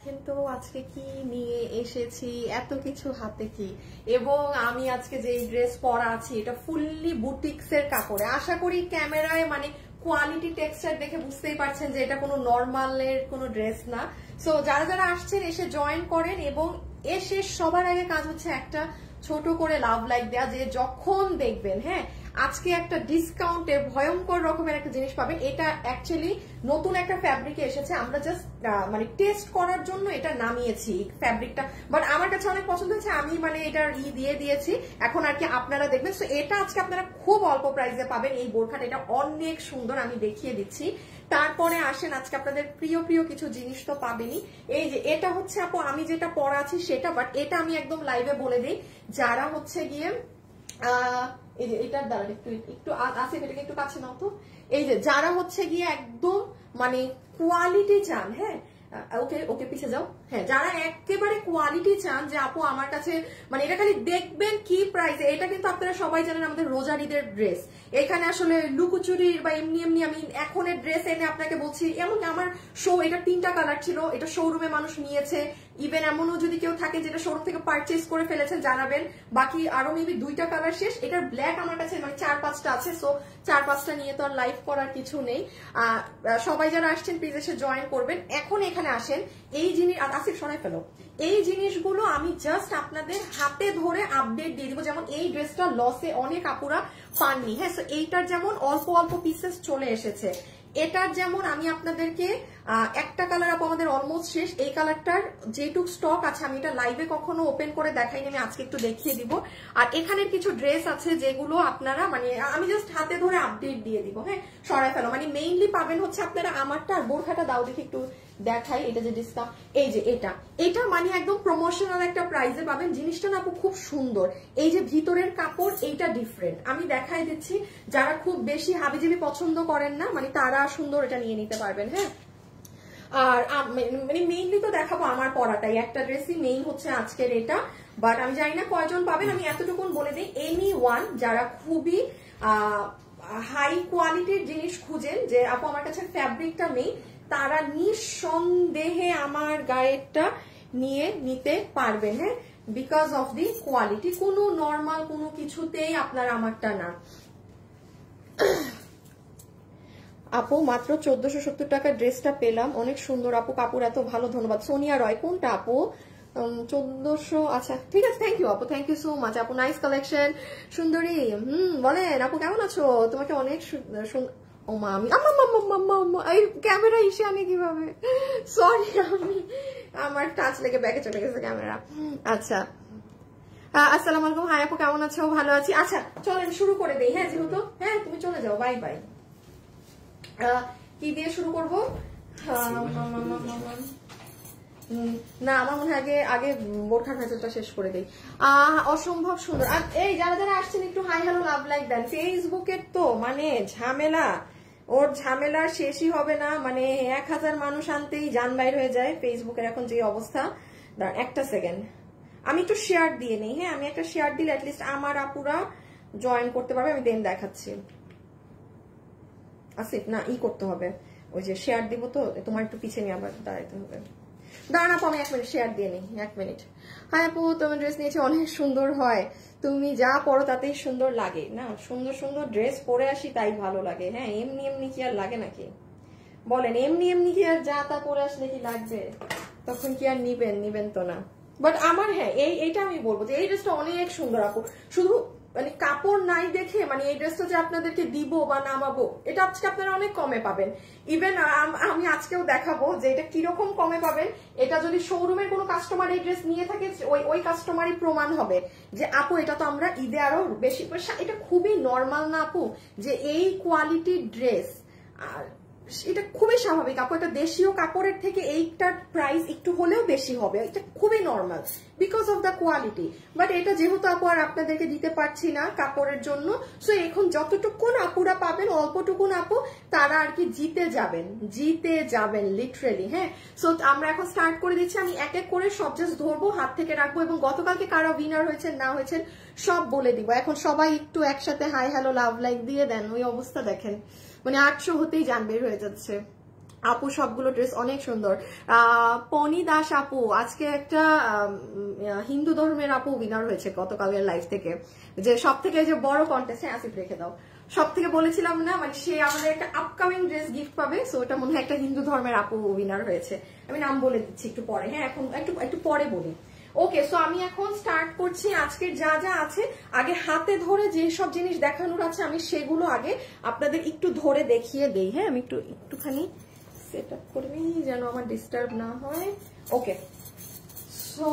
কিন্তু আজকে কি নিয়ে এসেছি, এত কিছু হাতে কি, এবং আমি আজকে যে ড্রেস পরা আছি এটা ফুললি বুটিক্স এর কাপড়ে। আশা করি ক্যামেরায় মানে কোয়ালিটি টেক্সচার দেখে বুঝতেই পারছেন যে এটা কোনো নর্মালের কোনো ড্রেস না। সো যারা যারা আসছেন এসে জয়েন করেন, এবং এসে সবার আগে কাজ হচ্ছে একটা ছোট করে লাভ লাইক দেয়া, যে যখন দেখবেন হ্যাঁ আজকে একটা ডিসকাউন্টে ভয়ঙ্কর রকমের একটা জিনিস পাবেন। এটা অ্যাকচুয়ালি নতুন একটা ফ্যাব্রিকে এসেছে, আমরা জাস্ট মানে টেস্ট করার জন্য এটা নামিয়েছি ফ্যাব্রিকটা, বাট আমার কাছে অনেক পছন্দ হয়েছে, আমি মানে এটার দিয়ে দিয়েছি, এখন আর কি আপনারা দেখবেন। সো এটা আজকে আপনারা খুব অল্প প্রাইসে পাবেন এই বোরখাটা, এটা অনেক সুন্দর, আমি দেখিয়ে দিচ্ছি। তারপরে আসেন আজকে আপনাদের প্রিয় প্রিয় কিছু জিনিস তো পাবেনই। এই যে এটা হচ্ছে আপু আমি যেটা পরা আছি সেটা, বাট এটা আমি একদম লাইভে বলে দিই, যারা হচ্ছে গিয়ে এই যে এটার দ্বারা একটু আসিফ এটাকে একটু কাছে নাও তো। এই যে যারা হচ্ছে গিয়ে একদম মানে কোয়ালিটি চান, হ্যাঁ ওকে ওকে পিছে যাও, হ্যাঁ যারা একেবারে কোয়ালিটি চান যে আপু আমার কাছে মানে এটা খালি দেখবেন কি প্রাইসে, এটা কিন্তু আপনারা সবাই জানেন আমাদের রোজার ঈদের ড্রেস, এখানে আসলে লুকোচুরির বা এমনি এমনি আমি এখনের ড্রেস এনে আপনাকে বলছি, এমন আমার শো এটা 3টা কালার ছিল, এটা শোরুমে মানুষ নিয়েছে, ইভেন এমনও যদি কেউ থাকে যেটা শোরুম থেকে পারচেজ করে ফেলেছেন জানাবেন, বাকি আরো মেবি 2টা কালার শেষ, এটার ব্ল্যাক আমার কাছে মানে 4-5টা আছে, সো 4-5টা নিয়ে তো আর লাইভ করার কিছু নেই। সবাই যারা আসছেন প্লিজ এসে জয়েন করবেন। এখন এখানে আসেন এই জিনিস, আসিফ সরাই ফেলো, এই জিনিসগুলো আমি জাস্ট আপনাদের হাতে ধরে আপডেট দিয়ে দিব, যেমন এই ড্রেসটা লসে অনেক আপুরা পাননি, হ্যাঁ এইটার যেমন অল্প অল্প পিসেস চলে এসেছে, এটার যেমন আমি আপনাদেরকে একটা কালার আপু আমাদের অলমোস্ট শেষ, এই কালারটার যেটুক স্টক আছে আমি এটা লাইভে কখনো ওপেন করে দেখাইনি, আমি আজকে একটু দেখিয়ে দিব। আর এখানের কিছু ড্রেস আছে যেগুলো আপনারা মানে আমি জাস্ট হাতে ধরে আপডেট দিয়ে দিব, হ্যাঁ সরাই ফেলো, মানে মেইনলি পাবেন হচ্ছে আপনারা আমারটা, আর বোরখাটা দাও দেখি একটু দেখাই, এটা যে ডিসকাউন্ট, এই যে এটা মানে একদম প্রমোশনাল একটা প্রাইসে পাবেন, জিনিসটা না আপু খুব সুন্দর, এই যে ভিতরের কাপড় এইটা ডিফারেন্ট, আমি দেখাই দিচ্ছি, যারা খুব বেশি হাবিজাবি পছন্দ করেন না মানে তারা সুন্দর এটা নিয়ে নিতে পারবেন, হ্যাঁ। আর মানে মেইনলি তো দেখাবো আমার পরাটাই, একটা ড্রেসই মেইন হচ্ছে আজকের এটা, বাট আমি জানি না কয়জন পাবেন, আমি এতটুকুন বলে দিই, এনি ওয়ান যারা খুবই হাই কোয়ালিটির জিনিস খুঁজেন যে আপু আমার কাছে ফ্যাব্রিকটা নেই, তারা নিঃসন্দেহে আমার গায়েরটা নিয়ে নিতে পারবেন, হ্যাঁ বিকজ অফ দি কোয়ালিটি, কোনো নর্মাল কোনো কিছুতেই আপনার আমারটা না। আপু মাত্র 1470 টাকার ড্রেসটা পেলাম, অনেক সুন্দর আপু, কাপড় এত ভালো, ধন্যবাদ। সোনিয়া রয়, কোনটা আপু? 1400, আচ্ছা ঠিক আছে, থ্যাংক ইউ আপু, থ্যাংক ইউ সো মাচ আপু, নাইস কালেকশন সুন্দরী। বলেন আপু কেমন আছো? তোমাকে অনেক ও মা আমি এই ক্যামেরা ইসে আনে কিভাবে, সরি আমি আমার টাচ লেগে ব্যাগে চলে গেছে ক্যামেরা। আচ্ছা আসসালামু আলাইকুম, হাই আপু কেমন আছো? ভালো আছি। আচ্ছা চলেন শুরু করে দেই, হ্যাঁ যেহেতু হ্যাঁ তুমি চলে যাও, বাই বাই। কি দিয়ে শুরু করবো? না আমার মনে হয় আগে বোরখার ভেতরটা শেষ করে দেই। অসম্ভব সুন্দর। আর এই যারা যারা আসছেন একটু হাই হ্যালো লাভ লাইক দেন। ফেসবুকের তো মানে ঝামেলা, ওর ঝামেলা শেষই হবে না, মানে 1000 মানুষ আনতেই জান বাইর হয়ে যায় ফেসবুকের এখন যে অবস্থা। দাঁড়ান একটা সেকেন্ড, আমি একটু শেয়ার দিয়ে নেই, হ্যাঁ আমি একটা শেয়ার দিলে অ্যাটলিস্ট আমার আপুরা জয়েন করতে পারবে, আমি দেন দেখাচ্ছি। আসিফ না করতে হবে, ওই যে শেয়ার দিব তো তোমার একটু পিছিয়ে নিয়ে আবার দাঁড়াইতে হবে। দাঁড়ান আপু আমি 1 মিনিট শেয়ার দিয়ে নিই, 1 মিনিট। হাই আপু তোমার ড্রেস নিয়েছি, অনেক সুন্দর হয়, তুমি যা পরো তাতেই সুন্দর লাগে, না সুন্দর সুন্দর ড্রেস পরে আসি তাই ভালো লাগে, হ্যাঁ এমনি এমনি কি আর লাগে নাকি বলেন, এমনি এমনি কি আর যা তা পরে আসলে কি লাগবে, তখন কি আর নিবেন তো না। বাট আমার হ্যাঁ এইটা আমি বলবো যে এই ড্রেসটা অনেক সুন্দর আপু, শুধু মানে কাপড় নাই দেখে মানে এই ড্রেসটা যে আপনাদেরকে দিব বা নামাবো এটা আজকে আপনারা অনেক কমে পাবেন। ইভেন আমি আজকেও দেখাবো যে এটা কিরকম কমে পাবেন, এটা যদি শোরুমের কোনো কাস্টমার এই ড্রেস নিয়ে থাকে ওই কাস্টমারই প্রমাণ হবে যে আপু এটা তো আমরা ঈদে আরো বেশি, এটা খুবই নর্মাল না আপু যে এই কোয়ালিটির ড্রেস, আর এটা খুবই স্বাভাবিক আপু, এটা দেশীয় কাপড়ের থেকে এইটার প্রাইস একটু হলেও বেশি হবে, এটা খুবই normal because of the quality. But এটা যেহেতু আপু আর আপনাদেরকে দিতে পারছি না কাপড়ের জন্য, সো এখন যতটুকুন আপুরা পাবেন অল্পটুকুন আপু তারা আর কি জিতে যাবেন লিটারেলি, হ্যাঁ। সো আমরা এখন স্টার্ট করে দিচ্ছি, আমি এক এক করে সব জাস্ট ধরবো, হাত থেকে রাখবো, এবং গতকালকে কারা উইনার হয়েছেন না হয়েছেন সব বলে দিব। এখন সবাই একটু একসাথে হাই হ্যালো লাভ লাইক দিয়ে দেন, ওই অবস্থা দেখেন মানে 800 হতেই জান বের হয়ে যাচ্ছে। আপু সবগুলো ড্রেস অনেক সুন্দর। পনি দাস আপু, আজকে একটা হিন্দু ধর্মের আপু উইনার হয়েছে গতকালের লাইভ থেকে, যে সব থেকে যে বড় কন্টেস্টে আসিফ রেখে দাও, সব থেকে বলেছিলাম না, মানে সে আমাদের একটা আপকামিং ড্রেস গিফট পাবে। সো এটা মনে হয় একটা হিন্দু ধর্মের আপু উইনার হয়েছে। আমি নাম বলে দিচ্ছি একটু পরে, হ্যাঁ এখন একটু পরে বলি। ওকে, সো আমি এখন স্টার্ট করছি আজকের যা যা আছে। আগে হাতে ধরে যে সব জিনিস দেখানোর আছে আমি সেগুলো আগে আপনাদের একটু ধরে দেখিয়ে দেই। হ্যাঁ, আমি একটুখানি সেট আপ করে নিই যেন আমার ডিস্টার্ব না হয়। ওকে, সো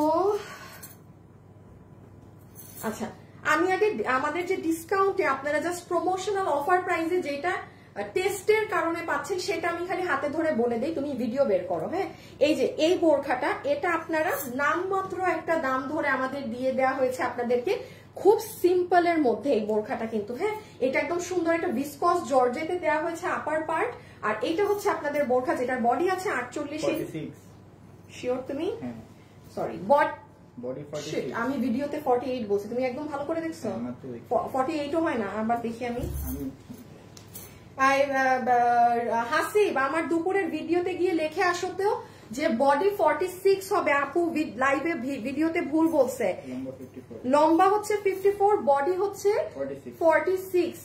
আচ্ছা, আমি আগে আমাদের যে ডিসকাউন্টে আপনারা জাস্ট প্রমোশনাল অফার প্রাইসে যেটা টেস্টের কারণে পাচ্ছেন সেটা আমি খালি হাতে ধরে বলে দেই, তুমি ভিডিও বের করো। হ্যাঁ, এই যে এই বোরখাটা, এটা আপনারা নামমাত্র একটা দাম ধরে আমাদের দিয়ে দেওয়া হয়েছে আপনাদেরকে, খুব সিম্পল এর মধ্যে এই বোরখাটা কিন্তু। হ্যাঁ, এটা একদম সুন্দর একটা ভিসকস জর্জেটে দেওয়া হয়েছে আপার পার্ট, আর এটা হচ্ছে আপনাদের বোরখা যেটার বডি আছে 48। শিওর তুমি? সরি, বডি 46, আমি ভিডিওতে 48 বলছি, তুমি একদম ভালো করে দেখছো? 48ও হয় না, আবার দেখি আমি। হাসিব, আমার দুপুরের ভিডিওতে গিয়ে লিখে আসতেও যে বডি 46 হবে, আপু লাইভে ভিডিওতে ভুল বলছে, লম্বা হচ্ছে 54, বডি হচ্ছে 46।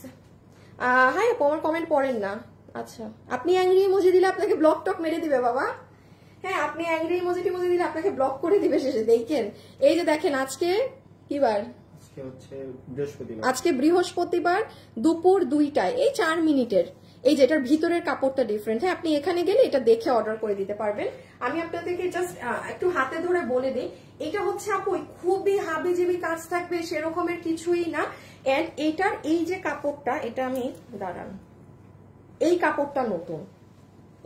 হ্যাঁ আপু, আমার কমেন্ট পড়েন না। আচ্ছা, আপনি অ্যাংরি ইমোজি দিলে আপনাকে ব্লক টক মেরে দিবে বাবা। হ্যাঁ, আপনি অ্যাংরি ইমোজি দিলে আপনাকে ব্লক করে দিবে শেষে। দেখেন, এই যে দেখেন, আজকে কি বার? আজকে বৃহস্পতিবার দুপুর 2টায়, এই 4 মিনিটের। এই যে এটার ভিতরের কাপড়টা ডিফারেন্ট। হ্যাঁ, আপনি এখানে গেলে এটা দেখে অর্ডার করে দিতে পারবেন। আমি আপনাদেরকে জাস্ট একটু হাতে ধরে বলে দিই, এটা হচ্ছে আপু খুবই হাবিজাবি কাজ থাকবে সেরকমের কিছুই না। এন্ড এটার এই যে কাপড়টা, এটা আমি দাঁড়ান, এই কাপড়টা নতুন,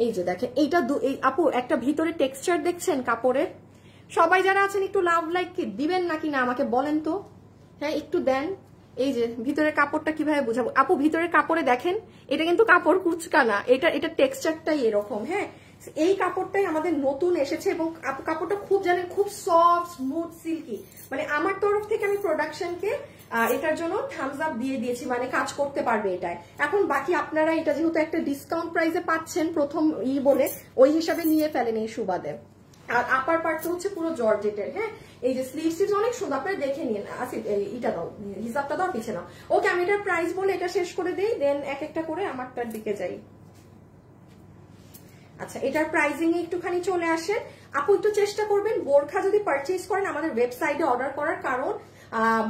এই যে দেখেন এইটা আপু একটা ভিতরে টেক্সচার দেখছেন কাপড়ের? সবাই যারা আছেন একটু লাভ লাইক কি দিবেন নাকি না আমাকে বলেন তো। হ্যাঁ, একটু দেন। এই যে ভিতরের কাপড়টা কিভাবে বুঝাবো আপু, ভিতরের কাপড়ে দেখেন, এটা কিন্তু কাপড় কুচকা না, এটা টেক্সচারটাই এরকম। হ্যাঁ, এই কাপড়টাই আমাদের নতুন এসেছে এবং কাপড়টা খুব জানেন খুব সফট স্মুথ সিল্কি। মানে আমার তরফ থেকে আমি প্রোডাকশনকে এটার জন্য থামস আপ দিয়ে দিয়েছি, মানে কাজ করতে পারবে এটাই। এখন বাকি আপনারা এটা যেহেতু একটা ডিসকাউন্ট প্রাইসে পাচ্ছেন প্রথম বলে, ওই হিসাবে নিয়ে ফেলেন এই সুবাদে। আর আপার পার্টটা হচ্ছে পুরো জর্জেটের। হ্যাঁ, এই যে স্লিভস অনেক সুন্দর, আপনারা দেখে নিন। এটা দাও, হিসাবটা দাও, পিছিয়ে নাও। ওকে, আমি এটার প্রাইস বলে এটা শেষ করে দিই, দেন এক একটা করে আমারটার দিকে যাই। আচ্ছা, এটার প্রাইজিং এ একটুখানি চলে আসেন আপু, একটু চেষ্টা করবেন বোরখা যদি পারচেজ করেন আমাদের ওয়েবসাইটে অর্ডার করার। কারণ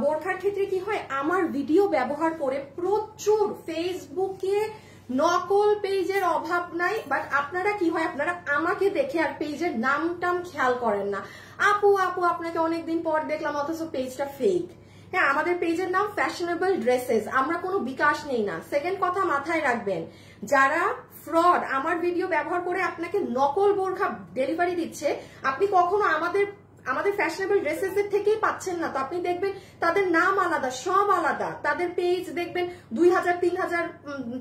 বোরখার ক্ষেত্রে কি হয়, আমার ভিডিও ব্যবহার করে প্রচুর ফেসবুকে নকল পেজের অভাব নাই, বাট আপনারা কি হয়, আপনারা আমাকে দেখে আর পেজের নাম টাম খেয়াল করেন না। আপু আপনাকে অনেকদিন পর দেখলাম, অথচ পেজটা ফেক। হ্যাঁ, আমাদের পেজের নাম ফ্যাশনেবল ড্রেসেস, আমরা কোনো বিকাশ নেই না। সেকেন্ড কথা মাথায় রাখবেন, যারা ফ্রড আমার ভিডিও ব্যবহার করে আপনাকে নকল বোরখা ডেলিভারি দিচ্ছে, আপনি কখনো আমাদের ফ্যাশনেবল ড্রেসেস এর থেকেই পাচ্ছেন না। তো আপনি দেখবেন তাদের নাম আলাদা, সব আলাদা, তাদের পেজ দেখবেন 2000, 3000,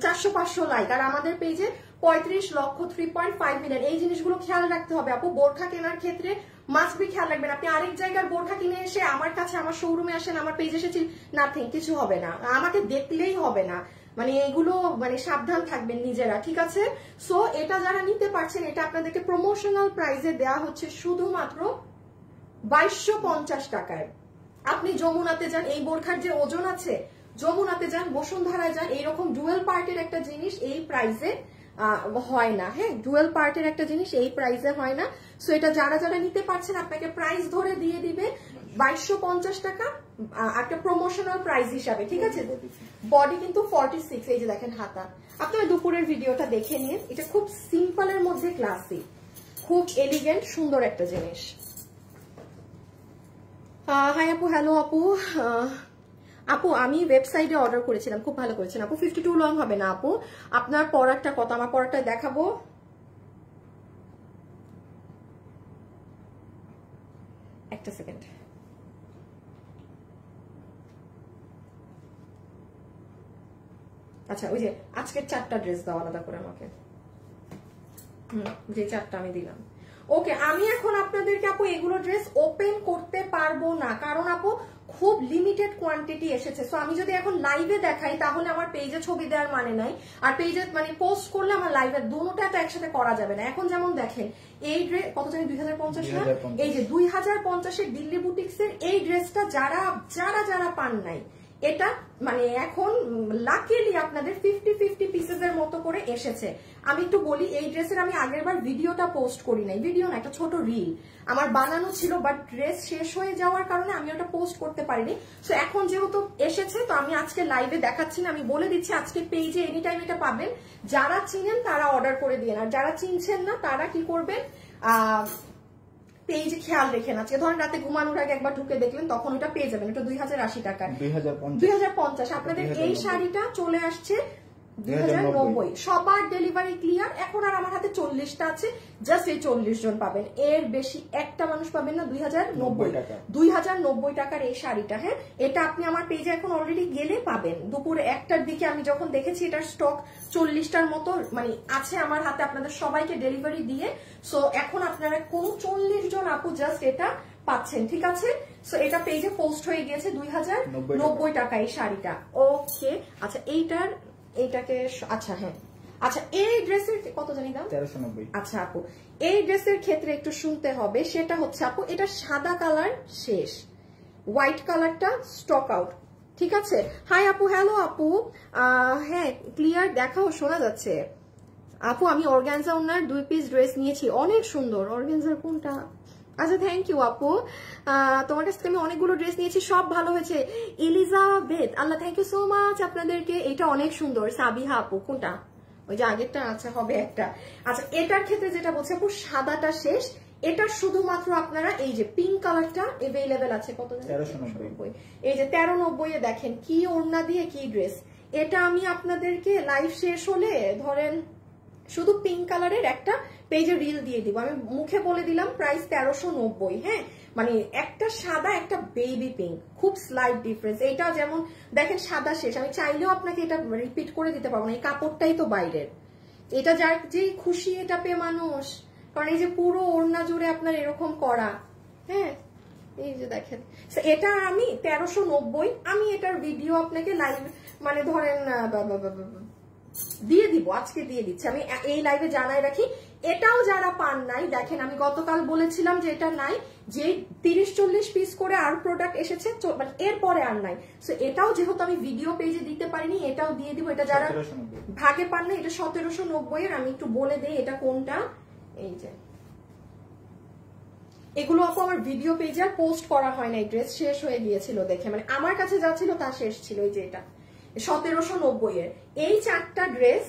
400, 500 লাইক, আর আমাদের পেজে 35 লক্ষ, 3.5 মিলিয়ন। এই জিনিসগুলো খেয়াল রাখতে হবে আপু, বোরখা কেনার ক্ষেত্রে মাস্ট বি খেয়াল রাখবেন। আপনি আরেক জায়গার বোরখা কিনে এসে আমার কাছে, আমার শোরুমে আসেন, আমার পেজে এসেছি, নাথিং, কিছু হবে না, আমাকে দেখলেই হবে না। মানে এগুলো মানে সাবধান থাকবেন নিজেরা, ঠিক আছে? সো এটা যারা নিতে পারছেন, এটা আপনাদেরকে প্রমোশনাল প্রাইসে দেওয়া হচ্ছে শুধুমাত্র 2250 টাকায়। আপনি যমুনাতে যান, এই বোরখার যে ওজন আছে, যমুনাতে যান, বসুন্ধরায় যান, এইরকম ডুয়েল পার্টের একটা জিনিস এই প্রাইসে হয় না। হ্যাঁ, ডুয়েল পার্টের একটা জিনিস এই প্রাইসে হয় না। সো এটা যারা নিতে পারছেন, আপনাকে প্রাইস ধরে দিয়ে দিবে 2250 টাকা, একটা প্রমোশনাল প্রাইস হিসাবে, ঠিক আছে? বডি কিন্তু 46, এই যে দেখেন হাতা। আপনারা দুপুরের ভিডিওটা দেখে নিন, এটা খুব সিম্পলের মধ্যে ক্লাসি, খুব এলিগেন্ট, সুন্দর একটা জিনিস। হাই আপু, হ্যালো আপু। আপু আমি ওয়েবসাইটে অর্ডার করেছিলাম, খুব ভালো করেছেন আপু। 52 লং হবে না আপু, আপনার পরারটা কত, আমার পরারটা দেখাবো। একটা সেকেন্ড। আচ্ছা, ওই যে আজকের 4টা ড্রেস দাও আলাদা করে আমাকে, যে 4টা আমি দিলাম। ওকে, আমি এখন আপনাদেরকে আপু এগুলো ড্রেস ওপেন করতে পারবো না, কারণ আপু খুব লিমিটেড কোয়ান্টিটি এসেছে। সো আমি যদি এখন লাইভে দেখাই তাহলে আমার পেজে ছবি দেওয়ার মানে নাই, আর পেজে মানে পোস্ট করলে আমার লাইভে দুটোটা তো একসাথে করা যাবে না। এখন যেমন দেখেন এই ড্রেস কত জানি 2050 না, এই যে 2050 দিল্লি বুটিক্সের এই ড্রেসটা যারা যারা যারা পান নাই, এটা মানে এখন লাকিলি আপনাদের 50-50 পিসেসের মতো করে এসেছে। আমি একটু বলি, এই ড্রেসের আমি আগেরবার ভিডিওটা পোস্ট করি নাই, ভিডিও না একটা ছোট রিল আমার বানানো ছিল, বাট ড্রেস শেষ হয়ে যাওয়ার কারণে আমি ওটা পোস্ট করতে পারিনি। সো এখন যেহেতু এসেছে তো আমি আজকে লাইভে দেখাচ্ছি না, আমি বলে দিচ্ছি আজকে পেজে এনি টাইম এটা পাবেন। যারা চিনেন তারা অর্ডার করে দিন, আর যারা চিনছেন না তারা কি করবেন, পেজে খেয়াল রেখেন। আজকে ধরেন রাতে ঘুমানোর আগে একবার ঢুকে দেখলেন, তখন ওটা পেয়ে যাবেন। এটা 2080 টাকা, 2050। আপনাদের এই শাড়িটা চলে আসছে 2090। সবার ডেলিভারি ক্লিয়ার। এখন আর আমার হাতে 40টা আছে, জাস্ট এই 40 জন পাবেন, এর বেশি একটা মানুষ পাবেন না। 2090 টাকার এই শাড়িটা। হ্যাঁ, এটা আপনি আমার পেজে এখন অলরেডি গেলে পাবেন। দুপুর 1টার দিকে আমি যখন দেখেছি এটার স্টক 40টার মতো মানে আছে আমার হাতে, আপনাদের সবাইকে ডেলিভারি দিয়ে। সো এখন আপনারা কোন 40 জন আপু জাস্ট এটা পাচ্ছেন, ঠিক আছে? সো এটা পেজে পোস্ট হয়ে গিয়েছে 2090 টাকা এই শাড়িটা। ওকে, আচ্ছা এইটাকে আচ্ছা হ্যাঁ, আচ্ছা এই ড্রেসের কত জানি দাম? 1390। আচ্ছা আপু, এই ড্রেসের ক্ষেত্রে একটু শুনতে হবে, সেটা হচ্ছে আপু এটা সাদা কালার শেষ, হোয়াইট কালারটা স্টক আউট, ঠিক আছে? হাই আপু, হ্যালো আপু, হ্যাঁ ক্লিয়ার দেখাও, শোনা যাচ্ছে আপু। আমি অর্গানজা ওনার 2 পিস ড্রেস নিয়েছি, অনেক সুন্দর। অর্গানজার কোনটা? আচ্ছা থ্যাংক ইউ আপু, তোমার কাছ থেকে আমি অনেকগুলো ড্রেস নিয়েছি, সব ভালো হয়েছে। এলিজাবেথ, আল্লাহ থ্যাংক ইউ সো মাচ আপনাদেরকে। এটা অনেক সুন্দর। সাবিহা আপু, কোনটা? ওই যে আগেরটা? আচ্ছা হবে একটা। আচ্ছা এটার ক্ষেত্রে যেটা বলছি আপু, সাদাটা শেষ, এটা শুধুমাত্র আপনারা এই যে পিঙ্ক কালারটা এভেইলেবল আছে। কত? 1390। এই যে 1390 এ দেখেন কি ওড়না দিয়ে কি ড্রেস। এটা আমি আপনাদেরকে লাইভ শেষ হলে ধরেন শুধু পিঙ্ক কালারের একটা পেজে রিল দিয়ে দিব, আমি মুখে বলে দিলাম প্রাইস 1390। হ্যাঁ, মানে একটা সাদা একটা বেবি পিঙ্ক, খুব স্লাইট ডিফারেন্স। এটা যেমন দেখেন সাদা শেষ, আমি চাইলেও আপনাকে এটা রিপিট করে দিতে পারবো না, এই কাপড়টাই তো বাইরের। এটা যার যেই খুশি এটা পেয়ে মানুষ, কারণ এই যে পুরো ওড়না জুড়ে আপনার এরকম করা। হ্যাঁ, এই যে দেখেন এটা আমি 1390, আমি এটার ভিডিও আপনাকে লাইভ মানে ধরেন দিয়ে দিব, আজকে দিয়ে দিচ্ছি আমি এই লাইভে জানাই রাখি। এটাও যারা পান নাই, দেখেন আমি গতকাল বলেছিলাম যে এটা নাই, যে 30-40 পিস করে আর প্রোডাক্ট এসেছে, মানে এরপরে আর নাই। সো এটাও যেহেতু আমি ভিডিও পেজে দিতে পারিনি, এটাও দিয়ে দিব। এটা যারা ভাগে পান না, এটা 1790 এর। আমি একটু বলে দেই এটা কোনটা। এই যে এগুলো আপু আমার ভিডিও পেজে আর পোস্ট করা হয় না, ড্রেস শেষ হয়ে গিয়েছিল দেখে, মানে আমার কাছে যা ছিল তা শেষ ছিল। এই যে এটা 1790 এর এই 4টা ড্রেস,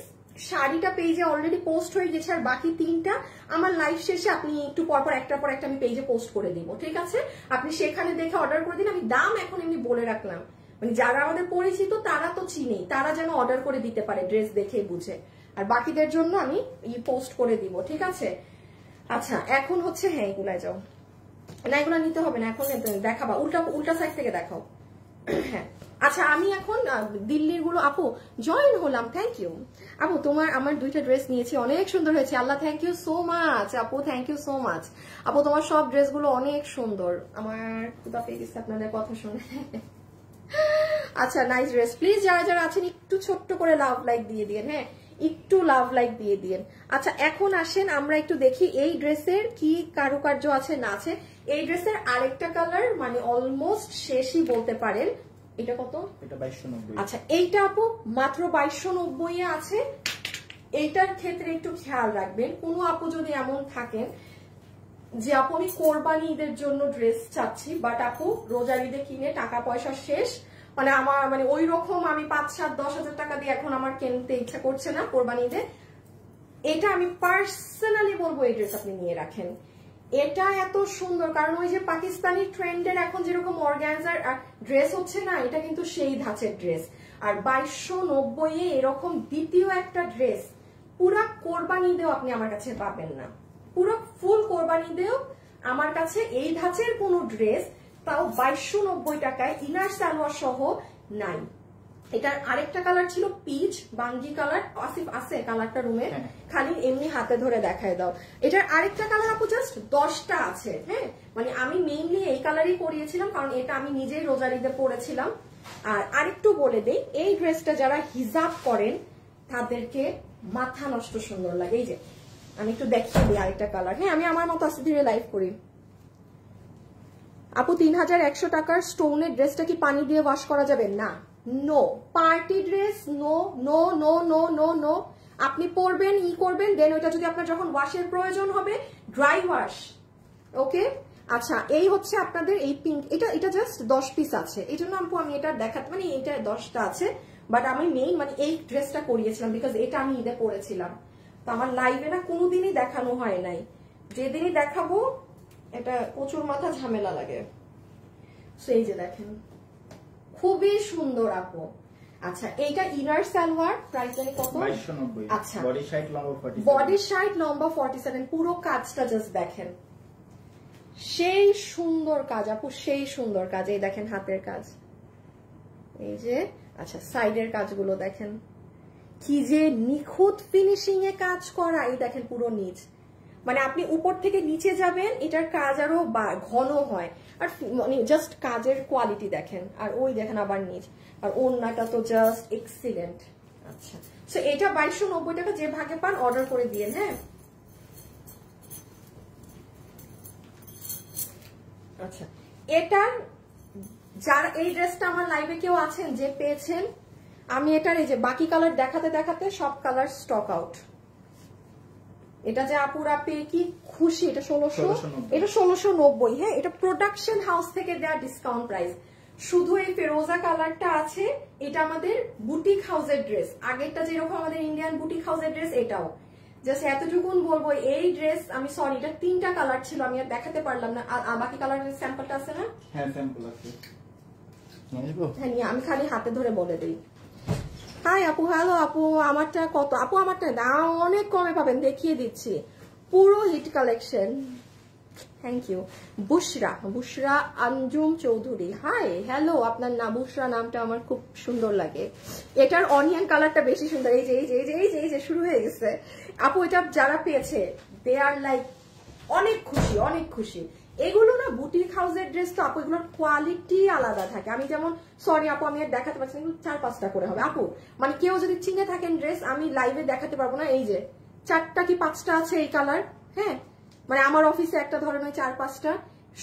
শাড়িটা পেজে অলরেডি পোস্ট হয়ে গেছে, আর বাকি 3টা আমার লাইভ শেষে আপনি একটু পরপর একটার পর একটা আমি পেজে পোস্ট করে দিব, ঠিক আছে? আপনি সেখানে দেখে অর্ডার করে দিন। আমি দাম এখন এমনি বলে রাখলাম, মানে যারা আমাদের পরিচিত তারা তো চিনেই, তারা যেন অর্ডার করে দিতে পারে ড্রেস দেখে বুঝে, আর বাকিদের জন্য আমি পোস্ট করে দিব, ঠিক আছে? আচ্ছা এখন হচ্ছে হ্যাঁ এগুলা যাও না, এগুলো নিতে হবে না এখন, দেখাবা উল্টা সাইড থেকে দেখাও। হ্যাঁ আচ্ছা, আমি এখন দিল্লির গুলো আপু জয়েন হলাম, থ্যাংক ইউ আপু। আমার 2টা ড্রেস নিয়েছি, অনেক সুন্দর হয়েছে, আল্লাহ থ্যাংক ইউ সো মাচ আপু, থ্যাংক ইউ সো মাচ আপু। তোমার সব ড্রেসগুলো অনেক সুন্দর, আমার ক্ষুধা পেয়ে গেছে আপনাদের কথা শুনে। আচ্ছা নাইস ড্রেস। প্লিজ যারা যারা আছেন একটু ছোট্ট করে লাভ লাইক দিয়ে দিন, হ্যাঁ একটু লাভ লাইক দিয়ে দিন। আচ্ছা এখন আসেন আমরা একটু দেখি এই ড্রেসের কি কারুকার্য আছে না আছে। এই ড্রেসের আরেকটা কালার মানে অলমোস্ট শেষই বলতে পারেন। এটা কত? এটা 2290। আচ্ছা এইটা আপু মাত্র 2290 এ আছে। এইটার ক্ষেত্রে একটু খেয়াল রাখবেন, কোনো আপু যদি এমন থাকেন যে আপু আমি কোরবানি ঈদের জন্য ড্রেস চাচ্ছি, বাট আপু রোজার ঈদে কিনে টাকা পয়সা শেষ, মানে আমার মানে ওই রকম আমি 5-7-10 হাজার টাকা দিয়ে এখন আমার কিনতে ইচ্ছা করছে না কোরবানি ঈদে, এটা আমি পার্সোনালি বলবো এই ড্রেস আপনি নিয়ে রাখেন। এটা এত সুন্দর, কারণ ওই যে পাকিস্তানি ট্রেন্ডের এখন যেরকম অর্গানজার ড্রেস হচ্ছে না, এটা কিন্তু সেই ধাঁচের ড্রেস। আর 2290 এ এরকম দ্বিতীয় একটা ড্রেস পুরা কোরবানিতেও আপনি আমার কাছে পাবেন না, পুরো ফুল কোরবানিতেও আমার কাছে এই ধাঁচের কোনো ড্রেস তাও 2290 টাকায় ইনার সালোয়ার সহ নাই। এটার আরেকটা কালার ছিল পিচ বাঙ্গি কালার। আসিফ আছে কালারটা রুমে, খালি এমনি হাতে ধরে দেখায় দাও। এটার আরেকটা কালার আপু জাস্ট 10টা আছে। হ্যাঁ, মানে আমি মেইনলি এই কালারই করিয়েছিলাম কারণ এটা আমি নিজেই রোজার ঈদে পরেছিলাম। আর আরেকটু বলে দেই, এই ড্রেসটা যারা হিজাব করেন তাদেরকে মাথা নষ্ট সুন্দর লাগে। এই যে আমি একটু দেখিয়ে দিই আরেকটা কালার। হ্যাঁ, আমি আমার মতো আস্তে ধীরে লাইভ করি। আপু 3100 টাকার স্টোনের ড্রেসটা কি পানি দিয়ে ওয়াশ করা যাবে? না, no. Party dress no no no no no no. আপনি পরবেন, করবেন, দেন ওইটা যদি আপনার যখন ওয়াশের প্রয়োজন হবে ড্রাই ওয়াশ। ওকে, আচ্ছা এই হচ্ছে আপনাদের এই পিঙ্ক। এটা জাস্ট 10 পিস আছে, এই জন্য আপু আমি এটা দেখাতে, মানে এটা 10টা আছে, বাট আমি মেইন মানে এই ড্রেসটা করিয়েছিলাম বিকজ এটা আমি ঈদে পরেছিলাম। তো আমার লাইভে না কোনোদিনই দেখানো হয় নাই, যেদিনই দেখাবো এটা প্রচুর মাথা ঝামেলা লাগে। এই যে দেখেন খুবই সুন্দর আপু। আচ্ছা এইটা ইনার সালোয়ার, প্রাইস জানি কত? 2290। আচ্ছা, বডি সাইড লম্বা 47, বডি সাইড লম্বা 47। পুরো কাজটা জাস্ট দেখেন, সেই সুন্দর কাজ আপু, সেই সুন্দর কাজ। এই দেখেন হাতের কাজ, এই যে আচ্ছা সাইডের কাজগুলো দেখেন কি যে নিখুঁত ফিনিশিং এ কাজ করা। এই দেখেন পুরো নিচ, মানে আপনি উপর থেকে নিচে যাবেন এটার কাজ আরো ঘন হয়। আর মানে জাস্ট কাজের কোয়ালিটি দেখেন। আর ওই দেখেন আবার নিচ, আর ওড়নাটা তো জাস্ট এক্সিলেন্ট। আচ্ছা, সো এটা 2290 টাকা, যে ভাগে পান অর্ডার করে দিয়ে। হ্যাঁ, আচ্ছা এটার যারা এই ড্রেসটা আমার লাইভে কেউ আছেন যে পেয়েছেন, আমি এটার এই যে বাকি কালার দেখাতে দেখাতে সব কালার স্টক আউট। এটা যে আপুরা পেয়ে কি খুশি। এটা 1690। হ্যাঁ, এটা প্রোডাকশন হাউস থেকে দেওয়া ডিসকাউন্ট প্রাইস। শুধু এই ফেরোজা কালারটা আছে, এটা আমাদের বুটিক হাউসের ড্রেস। আগেরটা যেরকম আমাদের ইন্ডিয়ান বুটিক হাউসের ড্রেস, এটাও জাস্ট এতটুকুন বলবো। এই ড্রেস আমি সরি, এটা 3টা কালার ছিল, আমি আর দেখাতে পারলাম না। আর বাকি কালারের স্যাম্পলটা আছে না? হ্যাঁ স্যাম্পল আছে। হ্যাঁ, আমি খালি হাতে ধরে বলে দিই। হাই আপু, হ্যালো আপু, আমারটা কত? আপু আমারটা দাম অনেক কমে পাবেন, দেখিয়ে দিচ্ছি। পুরো hit collection. Thank you. Bushra Anjum Chowdhury, hi hello. আপনার নাম বুশরা, নামটা আমার খুব সুন্দর লাগে। এটার অনিয়ন কালারটা বেশি সুন্দর। এই যে এই যে এই যে এই যে শুরু হয়ে গেছে আপু। এটা যারা পেয়েছে দে আর লাইক অনেক খুশি, অনেক খুশি। এগুলো না বুটিক হাউসের ড্রেস, তো আপু এগুলোর কোয়ালিটি আলাদা থাকে। আমি যেমন সরি আপু আমি আর দেখাতে পারছি না, 4-5টা করে হবে আপু। মানে কেউ যদি চিনে থাকেন ড্রেস, আমি লাইভে দেখাতে পারবো না। এই যে 4টা কি 5টা আছে এই কালার। হ্যাঁ, মানে আমার অফিসে একটা ধরেন ওই 4-5টা।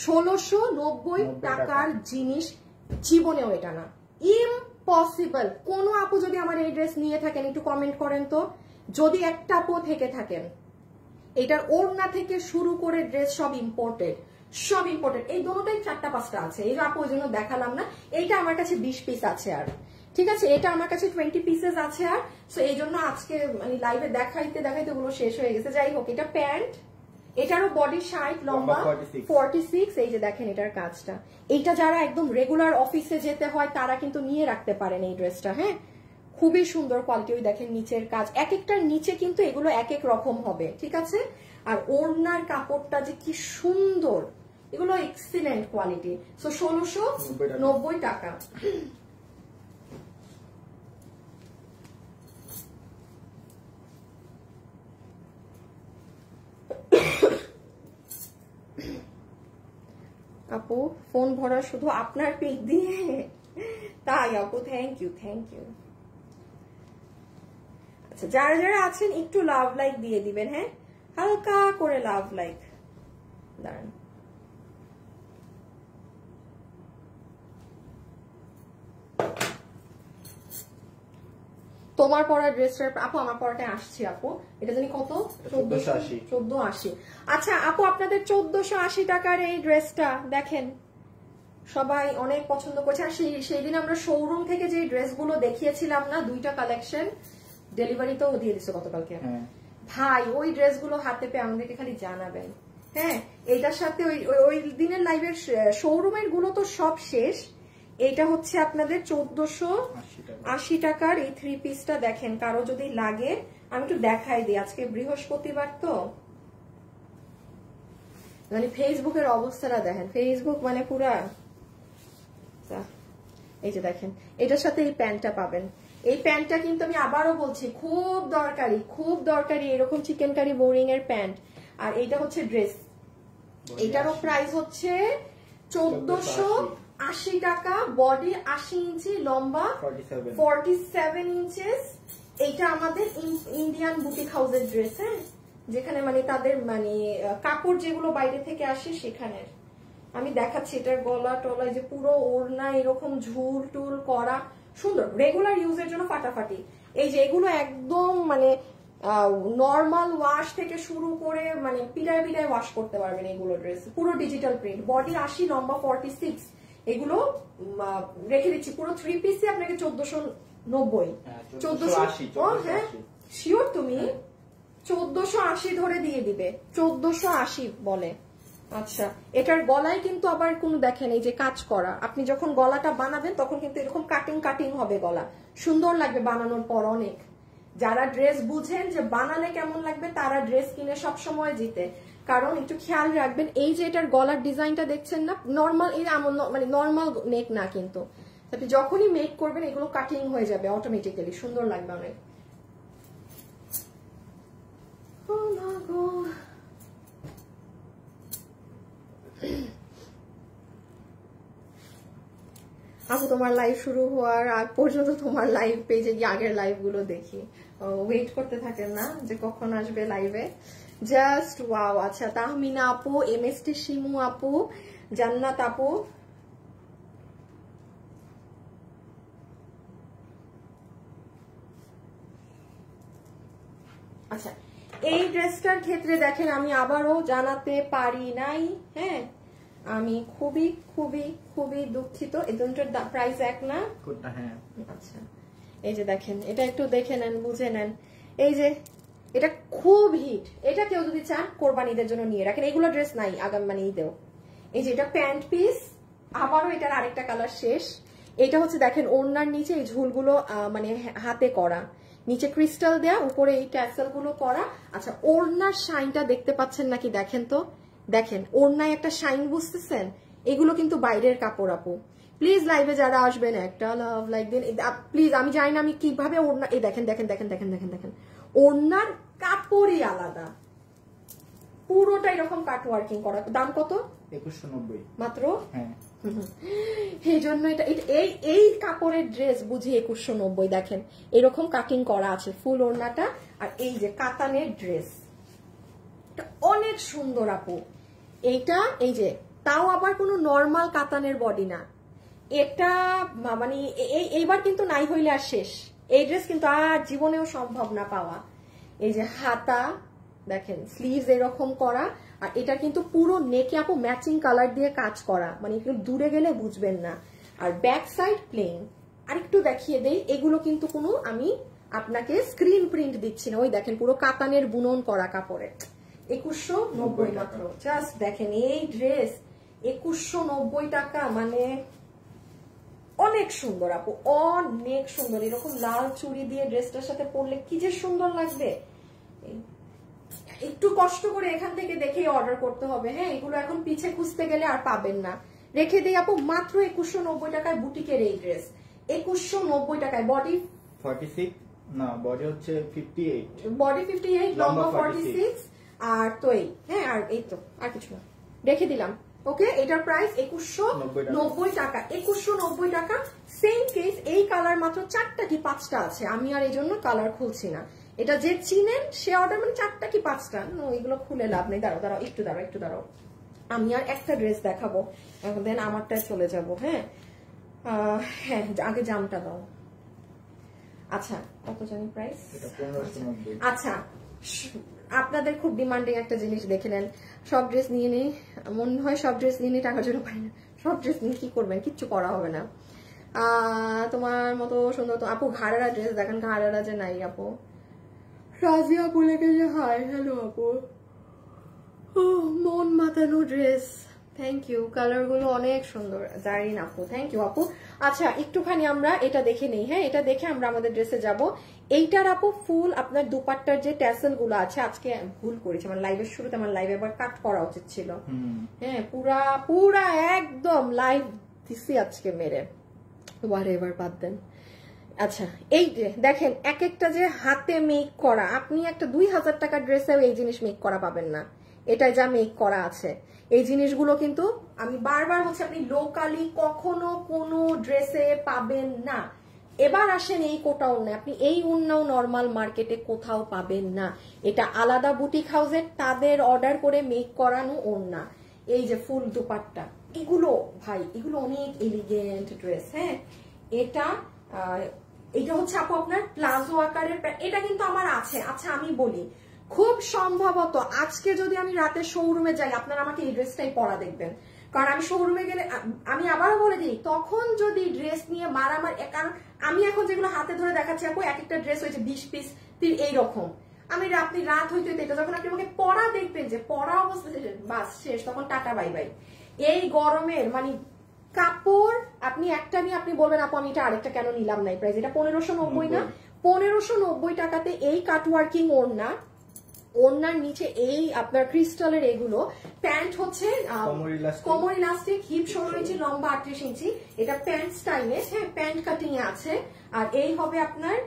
1690 টাকার জিনিস জীবনেও এটা না, ইম্পসিবল। কোন আপু যদি আমার এই ড্রেস নিয়ে থাকেন একটু কমেন্ট করেন তো, যদি একটা আপু থেকে থাকেন। এটার ওড়না থেকে শুরু করে ড্রেস সব ইম্পোর্টেড, সব ইম্পোর্টেড। এই দুটোটাই 4টা-5টা আছে। এই যে আপু ওই জন্য দেখালাম না। এইটা আমার কাছে 20 পিস আছে আর, ঠিক আছে। এটা আমার কাছে 20 পিসেস আছে আর। সো এই জন্য আজকে মানে লাইভে দেখাইতে দেখাইতে ওগুলো শেষ হয়ে গেছে। যাই হোক, এটা প্যান্ট, এটারও বডি সাইড লম্বা 46। এই যে দেখেন এটার কাজটা। এইটা যারা একদম রেগুলার অফিসে যেতে হয় তারা কিন্তু নিয়ে রাখতে পারেন এই ড্রেসটা। হ্যাঁ, খুবই সুন্দর কোয়ালিটি। ওই দেখেন নিচের কাজ, এক একটার নিচে কিন্তু এগুলো এক এক রকম হবে, ঠিক আছে। আর ওড়নার কাপড়টা যে কি সুন্দর, এগুলো এক্সিলেন্ট কোয়ালিটি। সো 1690 টাকা। আপু ফোন ভরা শুধু আপনার পিক দিয়ে, তাই আপু? Thank you, thank you. আচ্ছা, যারা যারা আছেন একটু লাভ লাইক দিয়ে দিবেন। হ্যাঁ, হালকা করে লাভ লাইক। দাঁড়ান, তোমার পরা ড্রেসটার আপু আমার পরাটায় আসছি আপু। এটা জানি কত? 1480। আচ্ছা আপু, আপনাদের 1480 টাকার এই ড্রেসটা দেখেন সবাই অনেক পছন্দ করছে। আর সেই দিন আমরা শোরুম থেকে যে ড্রেসগুলো দেখিয়েছিলাম না, 2টা কালেকশন, ডেলিভারিতেও দিয়ে দিচ্ছে গতকালকে। ভাই ওই ড্রেসগুলো হাতে পেয়ে আমাদেরকে খালি জানাবেন। হ্যাঁ, এইটার সাথে ওই দিনের লাইভের শোরুমের গুলো তো সব শেষ। এইটা হচ্ছে আপনাদের 1480 টাকার এই 3 পিসটা দেখেন। কারো যদি লাগে আমি একটু দেখাই দিই। আজকে বৃহস্পতিবার তো মানে ফেসবুকের অবস্থাটা দেখেন। ফেসবুক মানে পুরা এই যে দেখেন, এটার সাথে এই প্যান্টটা পাবেন। এই প্যান্টটা কিন্তু আমি আবারও বলছি খুব দরকারি এরকম চিকেন কারি বোরিং এর প্যান্ট। আর এইটা হচ্ছে ড্রেস, এটারও প্রাইস হচ্ছে 1480 টাকা। বডি 80 ইঞ্চি, লম্বা 47 ইঞ্চেস। এইটা আমাদের ইন্ডিয়ান বুটিক হাউসের ড্রেস, হ্যাঁ, যেখানে মানে তাদের মানে কাপড় যেগুলো বাইরে থেকে আসে সেখানে। আমি দেখাচ্ছি এটার গলা টলা, যে পুরো ওড়না এরকম ঝুল টুল করা, সুন্দর, রেগুলার ইউজের জন্য ফাটাফাটি। এই যে এগুলো একদম মানে নর্মাল ওয়াশ থেকে শুরু করে মানে পিটায় ওয়াশ করতে পারবেন এগুলো ড্রেস। পুরো ডিজিটাল প্রিন্ট, বডি 80, লম্বা 46। এগুলো রেখে দিচ্ছি পুরো 3 পিসে আপনাকে 1490। 1480, হ্যাঁ শিওর তুমি? 1480 ধরে দিয়ে দিবে, 1480 বলে। আচ্ছা, এটার গলায় কিন্তু আবার কোনো দেখেন এই যে কাজ করা। আপনি যখন গলাটা বানাবেন তখন কিন্তু এরকম কাটিং হবে গলা, সুন্দর লাগবে বানানোর পর অনেক। যারা ড্রেস বুঝেন যে বানালে কেমন লাগবে তারা ড্রেস কিনে সব সময় জিতে। কারণ একটু খেয়াল রাখবেন, এই যে এটার গলার ডিজাইনটা দেখছেন না, নর্মাল এই মানে নর্মাল নেক না, কিন্তু আপনি যখনই মেক করবেন এগুলো কাটিং হয়ে যাবে অটোমেটিক্যালি, সুন্দর লাগবে অনেক। আপু তোমার লাইভ শুরু হওয়ার আগ পর্যন্ত তোমার লাইভ পেজে গিয়ে আগের লাইভ গুলো দেখি, ওয়েট করতে থাকেন না যে কখন আসবে লাইভে। Just wow. আচ্ছা, তাহমিনা আপু, এমএসটি শিমু আপু, জান্নাত আপু, আচ্ছা এই ড্রেসটার ক্ষেত্রে দেখেন আমি আবারও জানাতে পারি নাই, হ্যাঁ আমি খুবই দুঃখিত। এই দুটোর প্রাইস এক না? হ্যাঁ। আচ্ছা, এই যে দেখেন, এটা একটু দেখে নেন, বুঝে নেন। এই যে এটা খুব হিট, এটা কেউ যদি চান কোরবানিদের জন্য নিয়ে রাখেন, এগুলো ড্রেস নাই আগামী মানে ঈদেও। এই যে এটা প্যান্ট পিস, আবারও এটার আরেকটা কালার শেষ। এটা হচ্ছে দেখেন ওড়নার নিচে এই ঝুলগুলো মানে হাতে করা, নিচে ক্রিস্টাল দেয়া, উপরে এই ট্যাসেল গুলো করা। আচ্ছা, ওড়নার শাইনটা দেখতে পাচ্ছেন নাকি দেখেন তো, দেখেন ওড়নায় একটা শাইন বুঝতেছেন? এগুলো কিন্তু বাইরের কাপড় আপু। প্লিজ লাইভে যারা আসবেন একটা লাভ লাইক দিন প্লিজ। আমি জানি না আমি কিভাবে ওড়না, এই দেখেন ওড়নার কাপড়ই আলাদা, পুরোটা এরকম কাট ওয়ার্কিং করা। দাম কত? 2190 মাত্র। হ্যাঁ, এই জন্য এটা এই কাপড়ের ড্রেস বুঝি 2190। দেখেন এরকম কাটিং করা আছে ফুল ওড়নাটা, আর এই যে কাতানের ড্রেস, এটা অনেক সুন্দর আপু। এইটা এই যে তাও আবার কোনো নর্মাল কাতানের বডি না, এটা মানে এইবার কিন্তু নাই হইলে আর শেষ। এই ড্রেস কিন্তু আর জীবনেও সম্ভব না পাওয়া। এই যে হাতা দেখেন, স্লিভস এরকম করা, আর এটা কিন্তু পুরো নেকে আপু ম্যাচিং কালার দিয়ে কাজ করা, মানে একটু দূরে গেলে বুঝবেন না। আর ব্যাক সাইড প্লেন। আরেকটু দেখিয়ে দেই, এগুলো কিন্তু কোনো আমি আপনাকে স্ক্রিন প্রিন্ট দিচ্ছি না। ওই দেখেন পুরো কাতানের বুনন করা কাপড়ে, 2190 মাত্র। জাস্ট দেখেন এই ড্রেস 2190 টাকা, মানে অনেক সুন্দর আপু, অনেক সুন্দর। এরকম লাল চুড়ি দিয়ে ড্রেসটার সাথে পরলে কি যে সুন্দর লাগবে। একটু কষ্ট করে এখান থেকে দেখেই অর্ডার করতে হবে, হ্যাঁ এগুলো এখন পিছে খুঁজতে গেলে আর পাবেন না। রেখে দিই আপু মাত্র 2190 টাকায় বুটিকের এই ড্রেস, 2190 টাকায়। বডি 46 না, বডি হচ্ছে 58, বডি 58, লম্বা 46, আর তো এই হ্যাঁ, আর এই তো আর কিছু না, রেখে দিলাম। ওকে, এটার প্রাইস 2190 টাকা, 2190 টাকা। সেম কেস, এই কালার মাত্র 4টা কি 5টা আছে, আমি আর এই জন্য কালার খুলছি না। এটা যে চিনেন সে অর্ডার, মানে 4টা কি 5টা, এগুলো খুলে লাভ নেই। দাঁড়াও একটু দাঁড়াও, আমি আর একটা ড্রেস দেখাবো, এখন দেন আমারটায় চলে যাব। হ্যাঁ হ্যাঁ, আগে জামটা দাও। আচ্ছা, কত জানি প্রাইস? আচ্ছা, আপনাদের খুব ডিমান্ডিং একটা জিনিস দেখে নেন। সব ড্রেস নিয়ে নেই, মনে হয় সব ড্রেস নিয়ে নেই, টাকার জন্য পাই না। সব ড্রেস নিয়ে কি করবেন, কিচ্ছু করা হবে না। তোমার মতো সুন্দর তো আপু ঘাড়েরা ড্রেস দেখেন, ঘাড়েরা যে নাই আপু। রাজিয়া বলে গেছে হাই, হ্যালো আপু। মন মাতানো ড্রেস, থ্যাংক ইউ। কালার গুলো অনেক সুন্দর, জারিন আপু, থ্যাংক ইউ আপু। আচ্ছা, একটুখানি আমরা এটা দেখে নেই, হ্যাঁ এটা দেখে আমরা আমাদের ড্রেসে যাব। এইটার আপু ফুল আপনার দুপাট্টার যে ট্যাসেল গুলো আছে, আজকে ভুল করেছি, আমার লাইভের শুরুতে আমার লাইভ একবার কাট করা উচিত ছিল। হ্যাঁ পুরা একদম লাইভ দিছি আজকে মেরে। হোয়াটএভার, বাদ দেন। আচ্ছা, এই যে দেখেন এক একটা যে হাতে মেক করা, আপনি একটা 2000 টাকার ড্রেসেও এই জিনিস মেক করা পাবেন না। এটা যা মেক করা আছে এই জিনিসগুলো কিন্তু আমি বারবার হচ্ছে আপনি লোকালি কখনো কোনো ড্রেসে পাবেন না। এবার আসেন এই কোটা ওড়না, আপনি এই ওড়নাও নর্মাল মার্কেটে কোথাও পাবেন না। এটা আলাদা বুটিক হাউসের তাদের অর্ডার করে মেক করানো ওড়না। এই যে ফুল দুপাট্টা, এগুলো ভাই এগুলো অনেক এলিগেন্ট ড্রেস। হ্যাঁ, এটা হচ্ছে আপু আপনার প্লাজো আকারের, এটা কিন্তু আমার আছে। আচ্ছা আমি বলি, খুব সম্ভবত আজকে যদি আমি রাতে শোরুমে যাই আপনারা আমাকে এই ড্রেসটাই পরা দেখবেন, কারণ আমি শোরুমে গেলে আমি আবারও বলে দিই, তখন যদি ড্রেস নিয়ে মারামারি, কারণ আমি এখন যেগুলো হাতে ধরে দেখাচ্ছি আপু এক একটা ড্রেস হয়েছে 20 পিস এইরকম। আপনি রাত হইতে এটা যখন আপনি আমাকে পরা দেখবেন যে পরা অবস্থা বাস শেষ, তখন টাটা বাই বাই। এই গরমের মানে কাপড় আপনি একটা নিয়ে আপনি বলবেন আপু আমি এটা আরেকটা কেন নিলাম না, এই প্রাইস এটা 1590 না, 1590 টাকাতে এই কাটওয়ার্কিং ওড়না, ওড়নার নিচে এই আপনার ক্রিস্টালের এগুলো, প্যান্ট হচ্ছে কোমর ইলাস্টিক, হিপ 16 ইঞ্চি, লম্বা 38 ইঞ্চি, এটা প্যান্ট স্টাইলে, হ্যাঁ প্যান্ট কাটিং এ আছে। আর এই হবে আপনার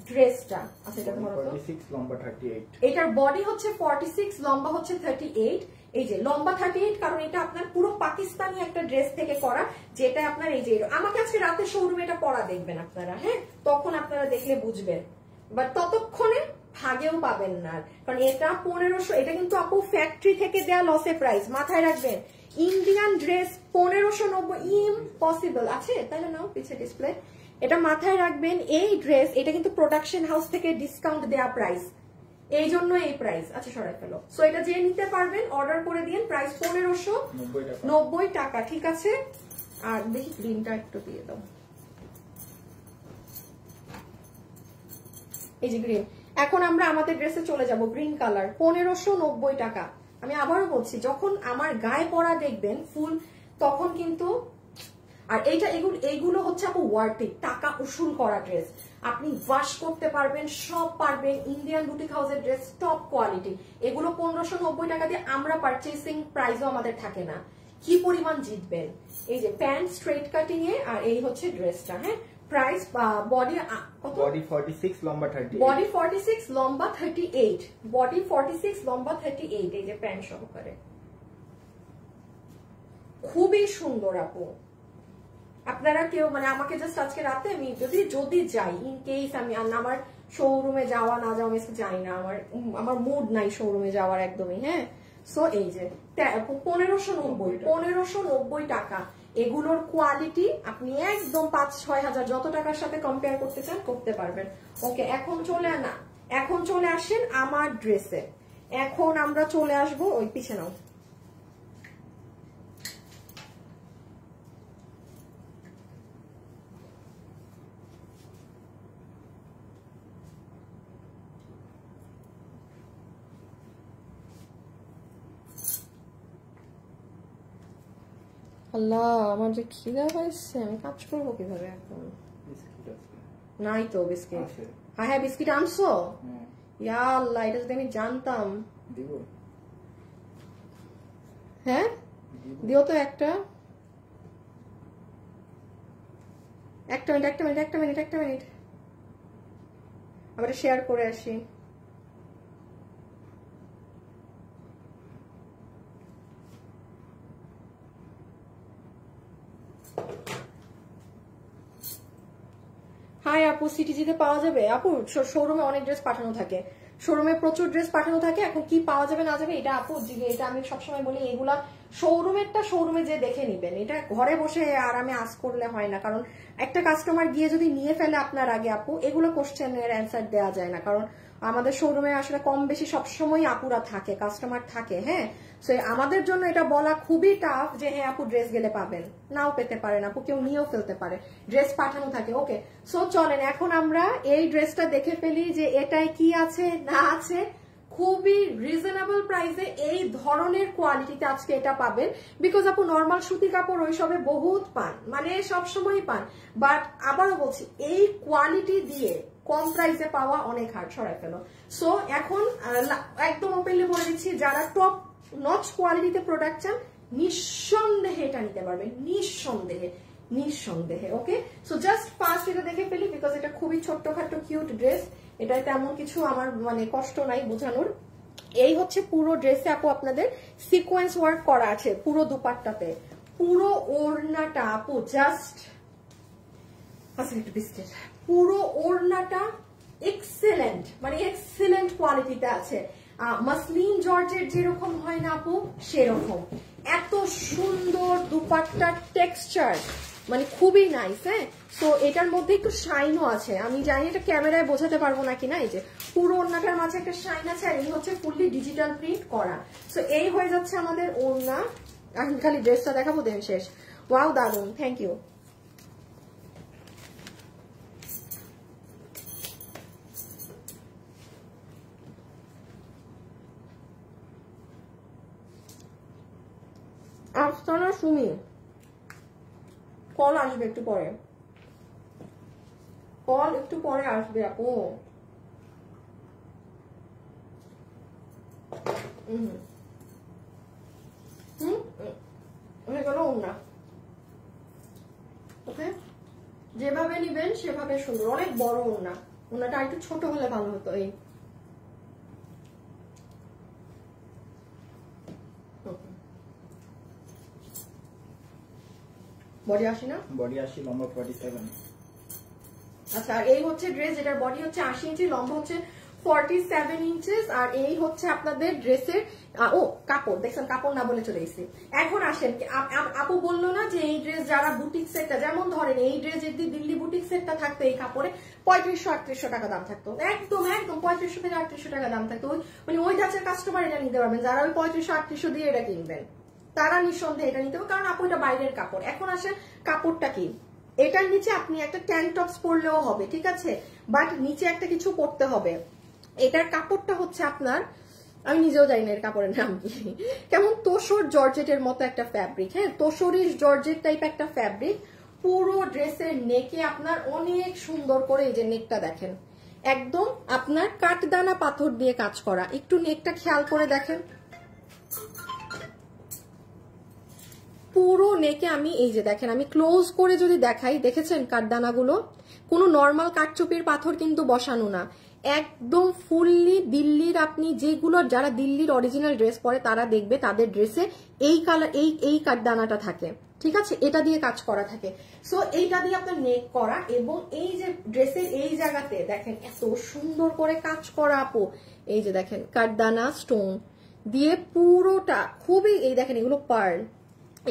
ড্রেসটা। আচ্ছা এটা ধরো তো, 46 লম্বা 38, এটার বডি হচ্ছে 46, লম্বা হচ্ছে 38। এই যে লম্বা 38 কারণ এটা আপনার পুরো পাকিস্তানি একটা ড্রেস থেকে করা, যেটা আপনার এই যে আমাকে আজকে রাতে শোরুমে এটা পরা দেখবেন আপনারা, হ্যাঁ তখন আপনারা দেখলে বুঝবেন, বাট ততক্ষণে ভাগেও পাবেন না, কারণ এটা 1500। এটা কিন্তু আপু ফ্যাক্টরি থেকে দেয়া লসে প্রাইস, মাথায় রাখবেন। ইন্ডিয়ান ড্রেস 1590 ইম্পসিবল আছে, তাই না? পিছে ডিসপ্লে, এটা মাথায় রাখবেন। এই ড্রেস এটা কিন্তু প্রোডাকশন হাউস থেকে ডিসকাউন্ট দেয়া প্রাইস, এই জন্য এই প্রাইস। আচ্ছা সরাই ফেলো। সো এটা যে নিতে পারবেন অর্ডার করে দিন, প্রাইস 1590 টাকা, ঠিক আছে? আর দেখি গ্রিনটা একটু দিয়ে দাও, এই যে গ্রিন। এখন আমরা আমাদের ড্রেসে চলে যাব, গ্রিন কালার 1590 টাকা। আমি আবারও বলছি, যখন আমার গায়ে পরা দেখবেন ফুল তখন কিন্তু, আর এইগুলো হচ্ছে আপু ওয়ার্থ ইট, টাকা উসুল করা ড্রেস, আপনি ওয়াশ করতে পারবেন, সব পারবেন। ইন্ডিয়ান বুটিক হাউসের ড্রেস, টপ কোয়ালিটি। এগুলো 1590 টাকা দিয়ে আমরা পারচেসিং প্রাইসও আমাদের থাকে না। কি পরিমাণ জিতবেন। এই যে প্যান্ট স্ট্রেট কাটিং এ, আর এই হচ্ছে ড্রেসটা। হ্যাঁ, প্রাইস বডি কত? বডি 46 লম্বা 38, বডি 46 লম্বা 38, বডি 46 লম্বা 38। এই যে প্যান্ট সহকারে, খুবই সুন্দর আপু। আপনারা কেউ মানে আমাকে জাস্ট আজকে রাতে আমি যদি যাই, ইন কেস আমি আমার শোরুমে যাওয়া না যাওয়া আমি জানি না, আমার মুড নাই শোরুমে যাওয়ার একদমই। হ্যাঁ, সো এই যে 1590 টাকা। এগুলোর কোয়ালিটি আপনি একদম 5-6 হাজার যত টাকার সাথে কম্পেয়ার করতে চান করতে পারবেন। ওকে, এখন চলে আসেন আমার ড্রেসে। এখন আমরা চলে আসবো ওই পিছে নাও, আল্লাহ আমার যে খিদা হয়েছে, আমি কাজ করবো কিভাবে এখন? নাই তো বিস্কিট। হ্যাঁ বিস্কিট আনছো? ইয়া আল্লাহ, এটা যদি আমি জানতাম। হ্যাঁ দিও তো একটা মিনিট আমরা শেয়ার করে আসি। হাই আপু, সিটিজিতে পাওয়া যাবে? আপু শোরুমে অনেক ড্রেস পাঠানো থাকে, শোরুমে প্রচুর ড্রেস পাঠানো থাকে। এখন কি পাওয়া যাবে না যাবে এটা আপু, এটা আমি সবসময় বলি, এগুলা শোরুমেরটা শোরুমে যে দেখে নিবেন, এটা ঘরে বসে আরামে আস করলে হয় না। কারণ একটা কাস্টমার গিয়ে যদি নিয়ে ফেলে আপনার আগে আপু, এগুলো কোশ্চেনের অ্যান্সার দেওয়া যায় না। কারণ আমাদের শোরুমে আসলে কম বেশি সবসময় আপুরা থাকে, কাস্টমার থাকে। হ্যাঁ, সো আমাদের জন্য এটা বলা খুবই টাফ যে হ্যাঁ আপু ড্রেস গেলে পাবেন, নাও পেতে পারেন আপু, কেউ নিয়েও ফেলতে পারে, ড্রেস পাঠানো থাকে। ওকে, সো চলেন এখন আমরা এই ড্রেসটা দেখে ফেলি যে এটায় কি আছে না আছে। খুবই রিজনেবল প্রাইসে এই ধরনের কোয়ালিটিতে আজকে এটা পাবেন। বিকজ আপু নর্মাল সুতি কাপড় ওইসবে বহুত পান, মানে সবসময় পান, বাট আবারও বলছি এই কোয়ালিটি দিয়ে কম প্রাইসে পাওয়া অনেক হার্ড। সরাই ফেলো। সো এখন একদম ওপেনলি বলে দিচ্ছি, যারা টপ নচ কোয়ালিটিতে প্রোডাক্ট চান নিঃসন্দেহে এটা নিতে পারবেন, নিঃসন্দেহে। নিঃসন্দেহে। ওকে, সো জাস্ট ফার্স্ট এটা দেখে ফেলি, বিকজ এটা খুবই ছোট্টখাট্ট কিউট ড্রেস, এটা তেমন কিছু আমার মানে কষ্ট নাই বোঝানোর। এই হচ্ছে পুরো ড্রেসে আপু আপনাদের সিকোয়েন্স ওয়ার্ক করা আছে পুরো দুপাট্টাতে, পুরো ওড়নাটা আপু জাস্ট একটু বিস্কিট, পুরো ওড়নাটা এক্সেলেন্ট, মানে এক্সেলেন্ট কোয়ালিটিতে আছে। মাসলিন জর্জেট যেরকম হয় না আপু সেরকম, এত সুন্দর দুপাট্টার টেক্সচার, মানে খুবই নাইস। হ্যাঁ, তো এটার মধ্যে একটু শাইনও আছে, আমি জানি এটা ক্যামেরায় বোঝাতে পারবো নাকি না, এই যে পুরো ওড়নাটার মাঝে একটা শাইন আছে, আর এই হচ্ছে ফুললি ডিজিটাল প্রিন্ট করা। সো এই হয়ে যাচ্ছে আমাদের ওড়না। আমি খালি ড্রেসটা দেখাবো দেন শেষ। ওয়াও দারুন, thank you. Afsana Sumi call আসবে একটু পরে, কল একটু পরে আসবে আপু। হয়ে গেল ওড়না। ওকে, যেভাবে নিবেন সেভাবে সুন্দর, অনেক বড় ওড়না, ওড়নাটা একটু ছোট হলে ভালো হতো। এই বডি 80 না, বডি 80, লম্বা 47। আচ্ছা, আর এই হচ্ছে ড্রেস, যেটার বডি হচ্ছে 80 ইঞ্চি, লম্বা হচ্ছে 47 ইঞ্চেস। আর এই হচ্ছে আপনাদের ড্রেসের ও কাপড় দেখছেন, কাপড় না বলে চলে এসেছি। এখন আসেন, আপু বললো না যে এই ড্রেস যারা বুটিক সেটটা, যেমন ধরেন এই ড্রেস যদি দিল্লি বুটিক সেটটা থাকতো এই কাপড়ে 3500-3800 টাকা দাম থাকতো, একদম একদম 3500 থেকে 3800 টাকা দাম থাকতো। মানে ওই ধাঁচের কাস্টমার এটা নিতে পারবেন, যারা ওই 3500-3800 দিয়ে এটা কিনবেন তারা নিঃসন্দেহে এটা নিতে হবে, কারণ আপু এটা বাইরের কাপড়। এখন আসেন কাপড়টা কি, এটার নিচে আপনি একটা ট্যাঙ্ক টপস পরলেও হবে, ঠিক আছে, বাট নিচে একটা কিছু পরতে হবে। এটার কাপড়টা হচ্ছে আপনার, আমি নিজেও জানি না এর কাপড়ের নাম কি, কেমন তোষর জর্জেটের মতো একটা ফ্যাব্রিক। হ্যাঁ, তোষরিস জর্জেট টাইপ একটা ফ্যাব্রিক। পুরো ড্রেসের নেকে আপনার অনেক সুন্দর করে, এই যে নেকটা দেখেন, একদম আপনার কাঠদানা পাথর দিয়ে কাজ করা। একটু নেকটা খেয়াল করে দেখেন, পুরো নেকে আমি এই যে দেখেন, আমি ক্লোজ করে যদি দেখাই, দেখেছেন কাঠদানাগুলো, কোনো নর্মাল কাঠচুপির পাথর কিন্তু বসানো না, একদম ফুললি দিল্লির। আপনি যেগুলো যারা দিল্লির অরিজিনাল ড্রেস পরে তারা দেখবে তাদের ড্রেসে এই কালার এই কাঠদানাটা থাকে, ঠিক আছে, এটা দিয়ে কাজ করা থাকে। সো এইটা দিয়ে আপনার নেক করা, এবং এই যে ড্রেসের এই জায়গাতে দেখেন এত সুন্দর করে কাজ করা আপু, এই যে দেখেন কাঠদানা স্টোন দিয়ে পুরোটা, খুবই এই দেখেন এগুলো পার্ল,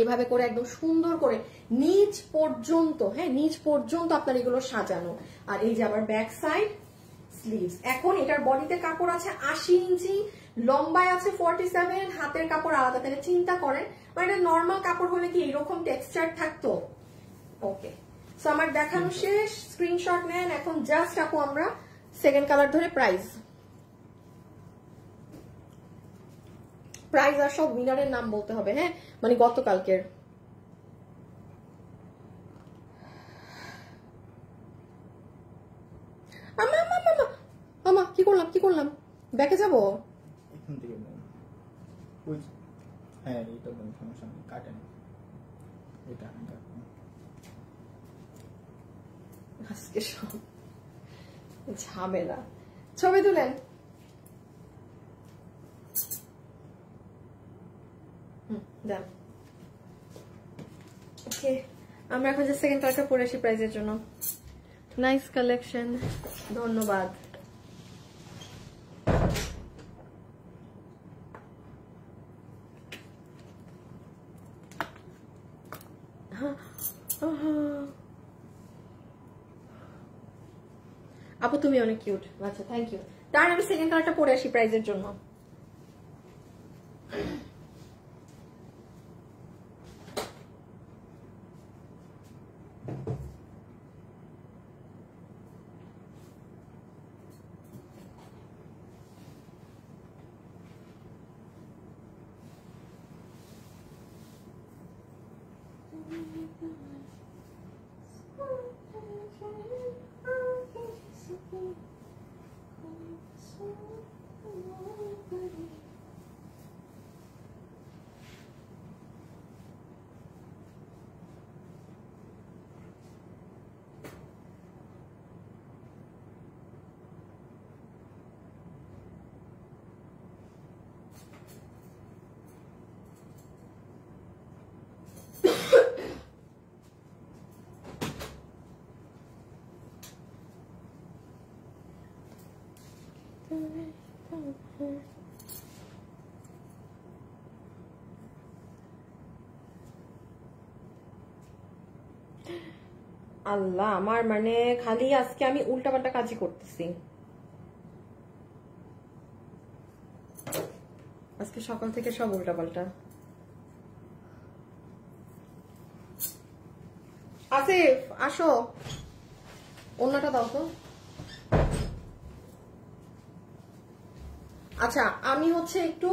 এইভাবে করে একদম সুন্দর করে নিচ পর্যন্ত, হ্যাঁ নিচ পর্যন্ত আপনার এগুলো সাজানো। আর এই যে আবার ব্যাক সাইড স্লিভস। এখন এটার বডিতে কাপড় আছে 80 ইঞ্চি, লম্বায় আছে 47, হাতের কাপড় আলাদা। তাহলে চিন্তা করেন, মানে নর্মাল কাপড় হলে কি এরকম টেক্সচার থাকতো? ওকে, সো আমার দেখানো শেষ, স্ক্রিনশট নেন। এখন জাস্ট আপু আমরা সেকেন্ড কালার ধরে প্রাইস আর সব উইনারের নাম বলতে হবে। হ্যাঁ, মানে গতকালকের। আমা কি করলাম ব্যাকে যাবো, এখান থেকে হ্যাঁ এটা সমস্যা নেই, কাটেন এটা আজকে সব ঝামেলা। ছবি তুলেন, ওকে, আমরা এখন যে সেকেন্ড কালারটা পরে আসি প্রাইজের জন্য। নাইস কালেকশন, ধন্যবাদ। আপু তুমি অনেক কিউট, আচ্ছা থ্যাংক ইউ। তার আমি সেকেন্ড কালারটা পরে আসি প্রাইজের জন্য। আল্লাহ, আমার মানে খালি আজকে আমি উল্টাপাল্টা কাজই করতেছি। আজকে সকাল থেকে সব উল্টাপাল্টা। আসিফ আসো, অন্যটা দাও তো। আচ্ছা, আমি হচ্ছে একটু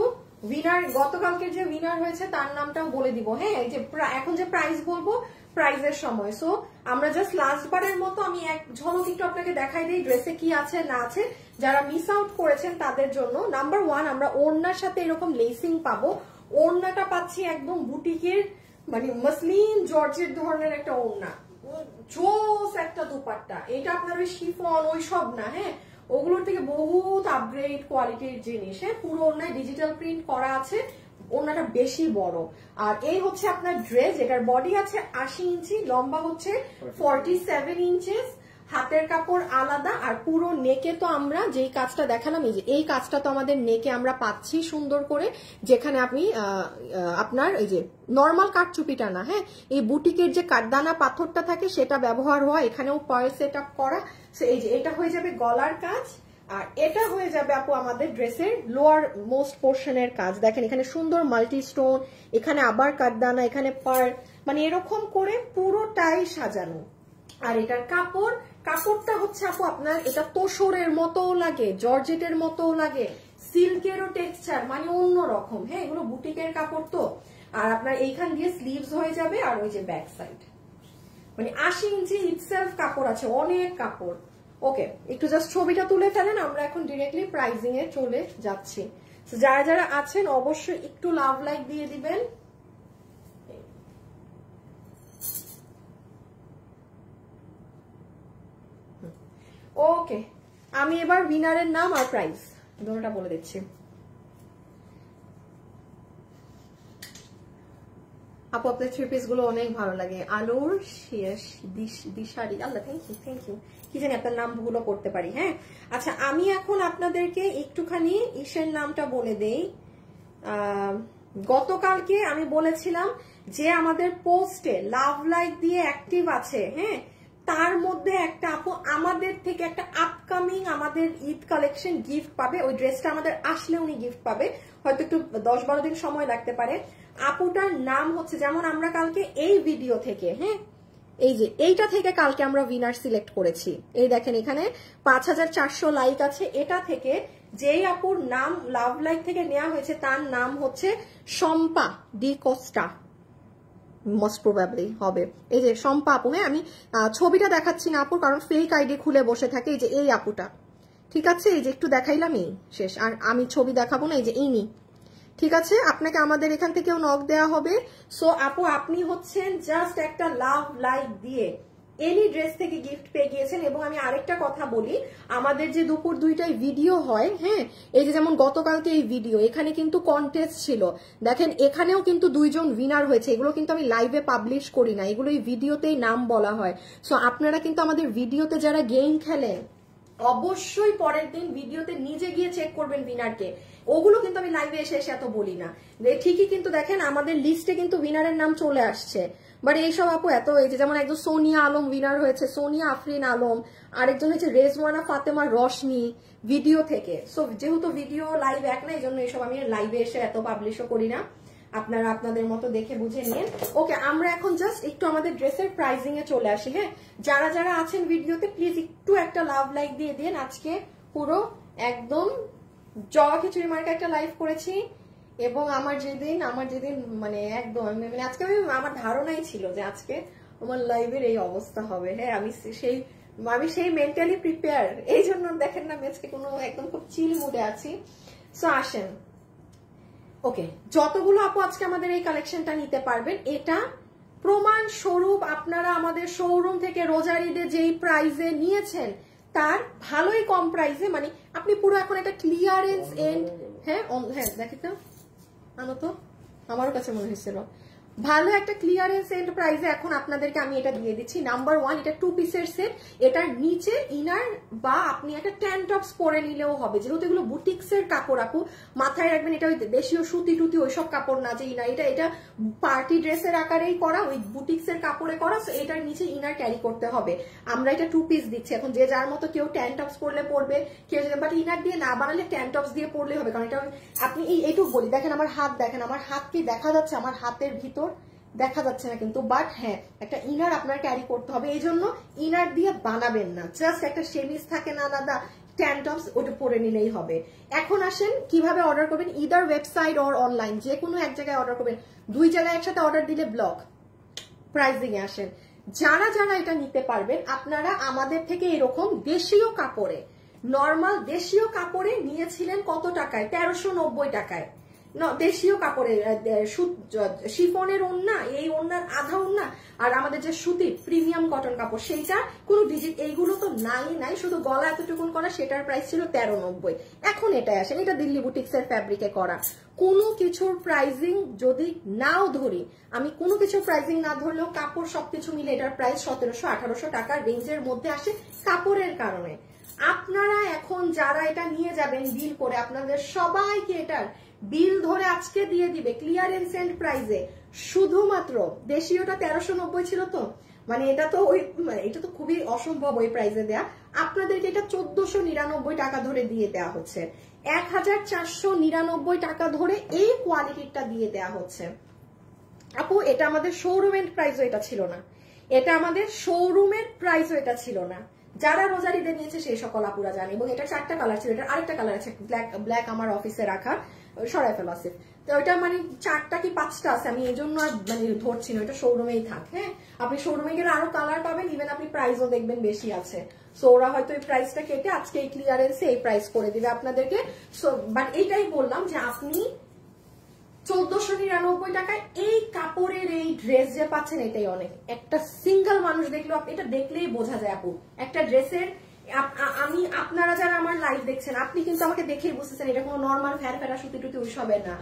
উইনার, গতকালকে যে উইনার হয়েছে তার নামটাও বলে দিব। হ্যাঁ, এই যে এখন যে প্রাইস বলবো, প্রাইজের সময়। সো আমরা জাস্ট লাস্ট বারের মতো আমি এক ঝলক একটু আপনাকে দেখাই দিই ড্রেসে কি আছে না আছে, যারা মিস আউট করেছেন তাদের জন্য। নাম্বার 1, আমরা ওড়নার সাথে এরকম লেসিং পাবো। ওড়নাটা পাচ্ছি একদম বুটিকের, মানে মসলিন জর্জের ধরনের একটা ওড়না, জোস একটা দুপাট্টা। এটা আপনার ওই শিফন ওই সব না, হ্যাঁ, ওগুলোর থেকে বহুত আপগ্রেড কোয়ালিটির জিনিস। হ্যাঁ, পুরো ওড়নায় ডিজিটাল প্রিন্ট করা আছে, ওড়নাটা বেশি বড়। আর এই হচ্ছে আপনার ড্রেস, এটার বডি আছে 80 ইঞ্চি, লম্বা হচ্ছে 47 ইঞ্চেস, হাতের কাপড় আলাদা। আর পুরো নেকে তো আমরা যেই কাজটা দেখালাম, এই যে এই কাজটা তো আমাদের নেকে আমরা পাচ্ছি সুন্দর করে, যেখানে আপনি আপনার এই যে নর্মাল কাঠচুপিটা না, হ্যাঁ, এই বুটিকের যে কাঠদানা পাথরটা থাকে সেটা ব্যবহার হওয়া, এখানেও পার্ল সেট আপ করা। এই যে এটা হয়ে যাবে গলার কাজ, আর এটা হয়ে যাবে আপু আমাদের ড্রেসের লোয়ার মোস্ট পোর্শনের কাজ। দেখেন এখানে সুন্দর মাল্টি স্টোন, এখানে আবার কাঠদানা, এখানে পার্ল, মানে এরকম করে পুরোটাই সাজানো। আর এটার কাপড়টা হচ্ছে আপু আপনার, এটা তোষরের মতো লাগে, জর্জেটের মতো লাগে, সিল্কেরও টেক্সচার, মানে অন্যরকম। হ্যাঁ, এগুলো বুটিকের কাপড় তো। আর আপনার এইখান দিয়ে স্লিভস হয়ে যাবে, আর ওই যে ব্যাক সাইড, মানে 80 ইঞ্চি ইটসেলফ কাপড় আছে, অনেক কাপড়। ওকে, একটু জাস্ট ছবিটা তুলে ফেলেন, আমরা এখন ডিরেক্টলি প্রাইজিং এ চলে যাচ্ছি। যারা যারা আছেন অবশ্যই একটু লাভ লাইক দিয়ে দিবেন। ওকে, আমি এবার উইনারের নাম আর প্রাইস দুটোটা বলে দিচ্ছি। আপু আপনার থ্রি পিস গুলো অনেক ভালো লাগে। আলোর দিশারি, আল্লাহ থ্যাংক ইউ। কি জানি আপনার নাম ভুলও করতে পারি। হ্যাঁ, আচ্ছা, আমি এখন আপনাদেরকে একটুখানি ইসের নামটা বলে দেই। গতকালকে আমি বলেছিলাম যে আমাদের পোস্টে লাভ লাইক দিয়ে অ্যাক্টিভ আছে, হ্যাঁ, তার মধ্যে একটা আপু আমাদের থেকে একটা আপকামিং আমাদের ঈদ কালেকশন গিফট পাবে। ওই ড্রেসটা আমাদের আসলে উনি গিফট পাবে, হয়তো একটু 10-12 দিন সময় লাগতে পারে। আপুটার নাম হচ্ছে, যেমন আমরা কালকে এই ভিডিও থেকে, হ্যাঁ, এই যে এইটা থেকে কালকে আমরা উইনার সিলেক্ট করেছি। এই দেখেন এখানে 5400 লাইক আছে। এটা থেকে যেই আপুর নাম লাভ লাইক থেকে নেওয়া হয়েছে তার নাম হচ্ছে Shampa D Costa, most probably হবে। এই যে শম্পা আপু, হ্যাঁ, আমি ছবিটা দেখাচ্ছি না আপুর, কারণ ফেক আইডি খুলে বসে থাকে। এই যে এই আপুটা, ঠিক আছে, এই যে একটু দেখাইলাম, এই শেষ, আর আমি ছবি দেখাবো না। এই যে ইনি, ঠিক আছে, আপনাকে আমাদের এখান থেকেও নক দেওয়া হবে। সো আপু আপনি হচ্ছেন জাস্ট একটা লাভ লাইক দিয়ে এনি ড্রেস থেকে গিফট পেয়ে গিয়েছেন। এবং আমি আরেকটা কথা বলি, আমাদের যে দুপুর 2টায় ভিডিও হয়, হ্যাঁ, এই যে যেমন গতকালকে এই ভিডিও, এখানে কিন্তু কন্টেস্ট ছিল, দেখেন এখানেও কিন্তু 2 জন উইনার হয়েছে। এগুলো কিন্তু আমি লাইভে পাবলিশ করি না, এগুলো এই ভিডিওতেই নাম বলা হয়। সো আপনারা কিন্তু আমাদের ভিডিওতে যারা গেম খেলেন অবশ্যই পরের দিন ভিডিওতে নিজে গিয়ে চেক করবেন উইনারকে। ওগুলো কিন্তু আমি লাইভে এসে এত বলি না। ঠিকই কিন্তু দেখেন আমাদের লিস্টে কিন্তু উইনারের নাম চলে আসছে, বাট এইসব আপু এত, এই যে যেমন একজন সোনিয়া আলম উইনার হয়েছে, সোনিয়া আফরিন আলম, আরেকজন হচ্ছে রেজওয়ানা ফাতেমা রশনি ভিডিও থেকে। সো যেহেতু ভিডিও লাইভ এক না, এই জন্য এইসব আমি লাইভে এসে এত পাবলিশও করি না, আপনারা আপনাদের মতো দেখে বুঝে নিন। ওকে, আমরা এখন জাস্ট একটু আমাদের ড্রেসের প্রাইজিং এ চলে আসি। হ্যাঁ, যারা যারা আছেন ভিডিওতে প্লিজ একটু একটা লাভ লাইক দিয়ে দিন। আজকে পুরো একদম জগা খিচুড়ি মার্কা একটা লাইভ করেছি, এবং আমার যেদিন মানে একদম মানে আজকে আমার ধারণাই ছিল যে আজকে আমার লাইভের এই অবস্থা হবে। হ্যাঁ, আমি সেই মেন্টালি প্রিপেয়ার, এই জন্য দেখেন না আজকে কোনো একদম খুব চিল মুডে আছি। সো আসেন, ওকে, যতগুলো আপু আজকে আমাদের এই কালেকশনটা নিতে পারবেন, এটা প্রমাণ স্বরূপ আপনারা আমাদের শোরুম থেকে রোজার ঈদে যেই প্রাইজে নিয়েছেন তার ভালোই কম প্রাইসে, মানে আপনি পুরো এখন একটা ক্লিয়ারেন্স এন্ড, হ্যাঁ হ্যাঁ দেখে তো আনো তো, আমারও কাছে মনে হয়েছিল ভালো একটা ক্লিয়ারেন্স এন্ড প্রাইসে এখন আপনাদেরকে আমি এটা দিয়ে দিচ্ছি। নাম্বার 1, এটা 2 পিসের সেট। এটার নিচে ইনার বা আপনি একটা ট্যান টপস পরে নিলেও হবে, যেহেতু এগুলো বুটিক্সের কাপড়। আপু মাথায় রাখবেন, এটা ওই দেশীয় সুতি টুতি ওইসব কাপড় না যে ইনার, এটা পার্টি ড্রেসের আকারেই করা, ওই বুটিক্সের কাপড়ে করা। সো এটার নিচে ইনার ক্যারি করতে হবে। আমরা এটা 2 পিস দিচ্ছি। এখন যে যার মতো, কেউ ট্যান টপস পরলে পরবে, কেউ যদি বাট ইনার দিয়ে না বানালে ট্যান টপস দিয়ে পরলে হবে। কারণ এটা আপনি এইটুকু বলি, দেখেন আমার হাত, দেখেন আমার হাত কি দেখা যাচ্ছে, আমার হাতের ভিতর দেখা যাচ্ছে না কিন্তু, বাট হ্যাঁ একটা ইনার আপনার ক্যারি করতে হবে। এই জন্য ইনার দিয়ে বানাবেন না, জাস্ট একটা সেমিজ থাকে না আলাদা ট্যান টপস, ওটা পরে নিলেই হবে। এখন আসেন কিভাবে অর্ডার করবেন, ইদার ওয়েবসাইট অর অনলাইন, যে কোনো এক জায়গায় অর্ডার করবেন। 2 জায়গায় একসাথে অর্ডার দিলে ব্লক প্রাইসিং এ আসেন। যারা যারা এটা নিতে পারবেন, আপনারা আমাদের থেকে এরকম দেশীয় কাপড়ে, নর্মাল দেশীয় কাপড়ে নিয়েছিলেন কত টাকায়? 1390 টাকায়। দেশীয় কাপড়ে শিফনের ওড়না, এই ওড়নার আধা ওড়না, আর আমাদের যে সুতির প্রিমিয়াম কটন কাপড় সেইটা কোনো ডিজিট এইগুলো তো নাই, শুধু গলা এতটুকুন করা, সেটার প্রাইস ছিল 1390। এখন এটাই আসেন, এটা দিল্লি বুটিক্সের ফ্যাব্রিকে করা। কোনো কিছুর প্রাইজিং যদি নাও ধরি, আমি কোনো কিছুর প্রাইজিং না ধরলেও কাপড় সবকিছু মিলে এটার প্রাইস 1700-1800 টাকার রেঞ্জের মধ্যে আসে কাপড়ের কারণে। আপনারা এখন যারা এটা নিয়ে যাবেন বিল করে, আপনাদের সবাইকে এটার বিল ধরে আজকে দিয়ে দিবে ক্লিয়ারেন্স এন্ড প্রাইজে। শুধুমাত্র দেশীয়টা 1390 ছিল, তো মানে এটা তো খুবই অসম্ভব ওই প্রাইজে দেয়া। আপনাদেরকে এটা 1499 টাকা ধরে দিয়ে দেওয়া হচ্ছে, 1499 টাকা ধরে এই কোয়ালিটিটা দিয়ে দেওয়া হচ্ছে। আপু এটা আমাদের শোরুমের প্রাইসও এটা ছিল না, এটা আমাদের শোরুমের প্রাইসও এটা ছিল না। যারা রোজারিতে নিয়েছে সেই সকল আপুরা জানে। এবং এটা 4টা কালার ছিল, এটা আরেকটা কালার আছে ব্ল্যাক, আমার অফিসে রাখা, সরাই ফেলা আছে। তো ওইটা মানে 4টা কি 5টা আছে, আমি এই জন্য আর মানে ধরছি না, এটা শোরুমেই থাক। হ্যাঁ, আপনি শোরুমে গেলে আরো কালার পাবেন, ইভেন আপনি প্রাইসও দেখবেন বেশি আছে। সো ওরা হয়তো এই প্রাইসটা কেটে আজকে এই ক্লিয়ারেন্সে এই প্রাইস করে দিবে আপনাদেরকে। সো বাট এইটাই বললাম যে আপনি 1499 টাকায় এই কাপড়ের এই ড্রেস যে পাচ্ছেন, এটাই অনেক। একটা সিঙ্গেল মানুষ দেখলেও, এটা দেখলেই বোঝা যায় আপু একটা ড্রেসের। আমি আপনারা যারা আমার লাইভ দেখছেন, আপনি কিন্তু আমাকে দেখেই বুঝতেছেন এটা কোনো নর্মাল ফেরা সুতি টুতি ওইসবের না।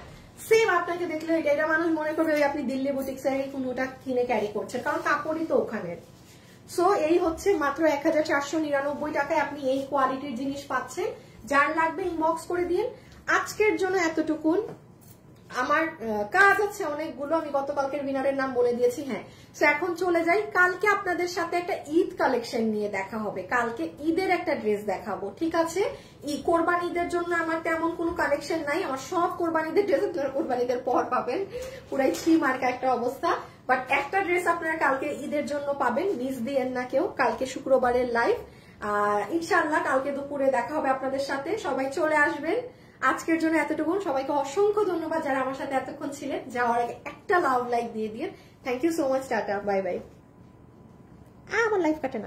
সেম আপনাকে দেখলে এটা মানুষ মনে করবে ওই আপনি দিল্লি বুটিক্সের কোনোটা কিনে ক্যারি করছেন, কারণ কাপড়ই তো ওখানের। সো এই হচ্ছে মাত্র 1499 টাকায় আপনি এই কোয়ালিটির জিনিস পাচ্ছেন। যার লাগবে ইনবক্স করে দিন। আজকের জন্য এতটুকুন। আমার কাজ আছে অনেকগুলো, আমি গতকালকের উইনারের নাম বলে দিয়েছি। হ্যাঁ, তো এখন চলে যাই, কালকে আপনাদের সাথে একটা ঈদ কালেকশন নিয়ে দেখা হবে। কালকে ঈদের একটা ড্রেস দেখাবো, ঠিক আছে? কোরবান ঈদের জন্য আমার তেমন কোনো কালেকশন নাই, আমার সব কোরবান ঈদের ড্রেস আপনারা কোরবান ঈদের পর পাবেন, পুরাই ছি মার্কা একটা অবস্থা। বাট একটা ড্রেস আপনারা কালকে ঈদের জন্য পাবেন, মিস দিয়েন না কেউ। কালকে শুক্রবারের লাইভ, ইনশাআল্লাহ কালকে দুপুরে দেখা হবে আপনাদের সাথে, সবাই চলে আসবেন। আজকের জন্য এতটুকু। সবাইকে অসংখ্য ধন্যবাদ যারা আমার সাথে এতক্ষণ ছিলেন। যাওয়ার আগে একটা লাভ লাইক দিয়ে দিন। Thank you so much, tata, bye bye. আমার লাইফ কাটে না।